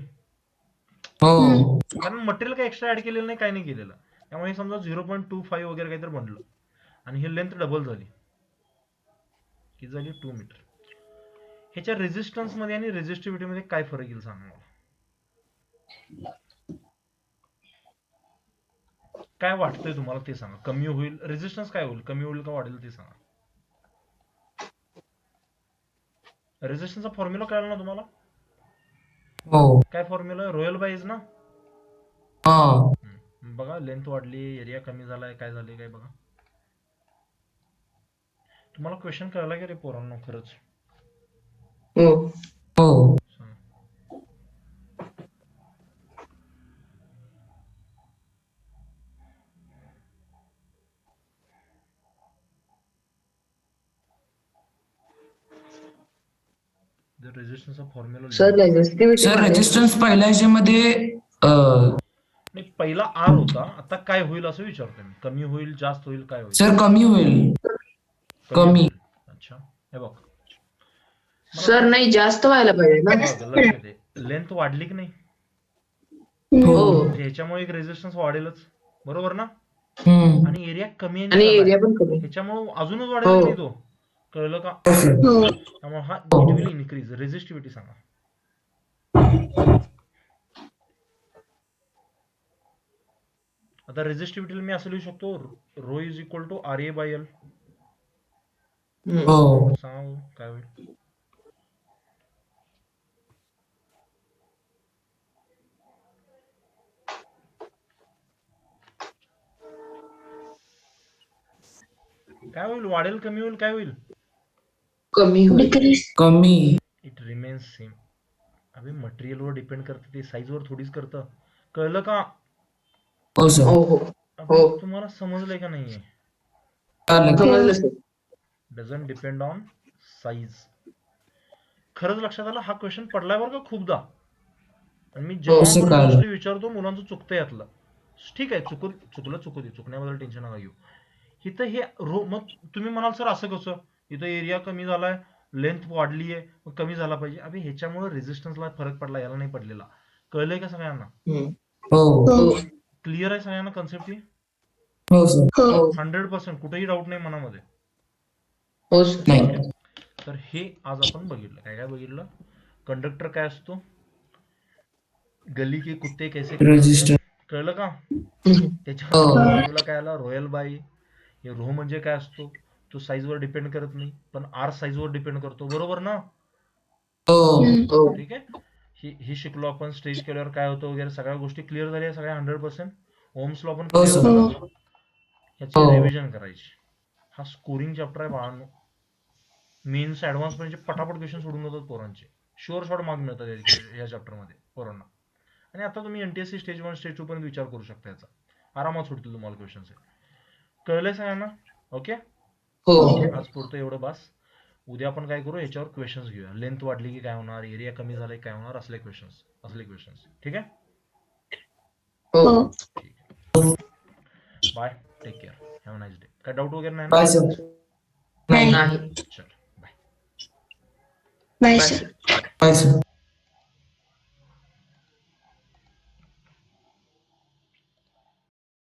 हो कारण मटेरियल काही एक्स्ट्रा ऍड केलेलं नाही, काही नाही केलेलं. त्यामुळे समजा 0.25 वगैरे काहीतरी बनलं आणि हे लेंथ डबल झाली, किती झाली 2 मीटर. ह्याच्या रेजिस्टन्स मध्ये आणि रेजिस्टिव्हिटी मध्ये काय फरक येईल सांगा मला. काय वाटतंय तुम्हाला ते सांगा. कमी होईल रेजिस्टन्स, काय होईल, कमी होईल का वाढेल ते सांगा. रेजिस्टन्सचा फॉर्म्युला कळला ना तुम्हाला? हो काय फॉर्म्युला आहे? रोयल बाय इज ना. हा बघा लेंथ वाढली, एरिया कमी झालाय, काय झाले काय बघा. तुम्हाला क्वेश्चन कळला की रे पोरांनो खरंच? हो. हो सांगा. रेजिस्टन्सचा formula sir resistivity sir resistance पहिल्या ह्याच्यामध्ये नाही, पहिला आर होता, आता काय होईल असं विचारतोय मी. कमी होईल, जास्त होईल, काय होईल? सर कमी होईल. कमी. होईल. अच्छा, हे बघ सर नाही जास्त व्हायला पाहिजे ना. बघ, लक्ष दे, लेंथ वाढली की नाही, हो म्हणजे ह्याच्यामुळे एक रेजिस्टन्स वाढेलच, बरोबर ना. हम्म. आणि एरिया कमी आणि एरिया पण कमी. ह्याच्यामुळे अजूनच वाढेल हो. की नाही तो. कळलं का? हो, सर. त्यामुळे हा इट विल इनक्रीज. रेजिस्टिव्हिटी सांगा. आता रेजिस्टिव्हिटीला मी असं लिहू शकतो, rho is equal to R A by L. हो सांगा काय होईल. काय होईल, वाढेल, कमी होईल, काय होईल? कमी होईल. कमी. It remains same. अबे मटेरियलवर डिपेंड करतं ते, साईजवर थोडीच करतं. कळलं का? हो सर. हो हो अबे, हो. तुम्हाला समजलंय का नाहीये? चालेल. समजलं sir. Doesn't depend on size. खरंच लक्षात आलं, हा क्वेश्चन पडलाय बरं का खूपदा. आणि मी जेव्हा असं पण काय? मोस्टली विचारतो, मुलांचं चुकतं यातलं. ठीक आहे, चुकू दे, चुकण्याबद्दल टेन्शन नका घेऊ. इथं हे रो, मग तुम्ही म्हणाल सर असं कसं, इथं एरिया कमी झालाय, लेंथ वाढली आहे, मग कमी झाला पाहिजे. अबे ह्याच्यामुळे रेजिस्टन्सला फरक पडला, याला नाही पडलेला. कळलंय का सगळ्यांना? हो क्लिअर आहे सगळ्यांना कन्सेप्ट ही? हो सर. 100%, कुठेही डाऊट नाही मनामध्ये. हो सर. नाही. तर हे आज आपण बघितलं. काय काय बघितलं? कंडक्टर काय असतो, गली के कुत्ते कैसे रेजिस्टर. कळलं का? हम्म. त्याच्यावर तुला काय आलं, रॉयल बाय. हे रो म्हणजे काय असतो, तो साईजवर डिपेंड करत नाही, पण आर साईजवर डिपेंड करतो, बरोबर ना. हो हो. ठीक आहे. ही शिकलो आपण. स्टेज केल्यावर काय होतं वगैरे सगळ्या गोष्टी क्लिअर झाल्या सगळ्या 100%. ओम्स लॉ पण हो क्लिअर सर. झाला. ह्याची हो. रिव्हिजन करायची. हा स्कोरिंग चॅप्टर आहे बाळांनो. मेन्स ऍडव्हान्स म्हणजे पटापट क्वेश्चन सोडून जातात पोरांचे. शुअर शॉर्ट मार्क मिळतात या चॅप्टर मध्ये पोरांना. आणि आता तुम्ही एनटीएससी स्टेज 1 स्टेज 2 पर्यंत विचार करू शकता याचा. आरामात सुटतील तुम्हाला क्वेश्चन्स. कळलंय सगळ्यांना? ओके. हो. आज पुरतं एवढं बास. उद्या आपण काय करू, याच्यावर क्वेश्चन्स घेऊया. लेंथ वाढली की काय होणार, एरिया कमी झाला की काय होणार, असले क्वेश्चन्स. ठीक आहे. हो. ठीक आहे. Bye, take care, have a nice day. काय डाऊट वगैरे नाही ना? Bye sir. नाही. नाही. चल bye. Bye bye sir. Sir. Bye sir.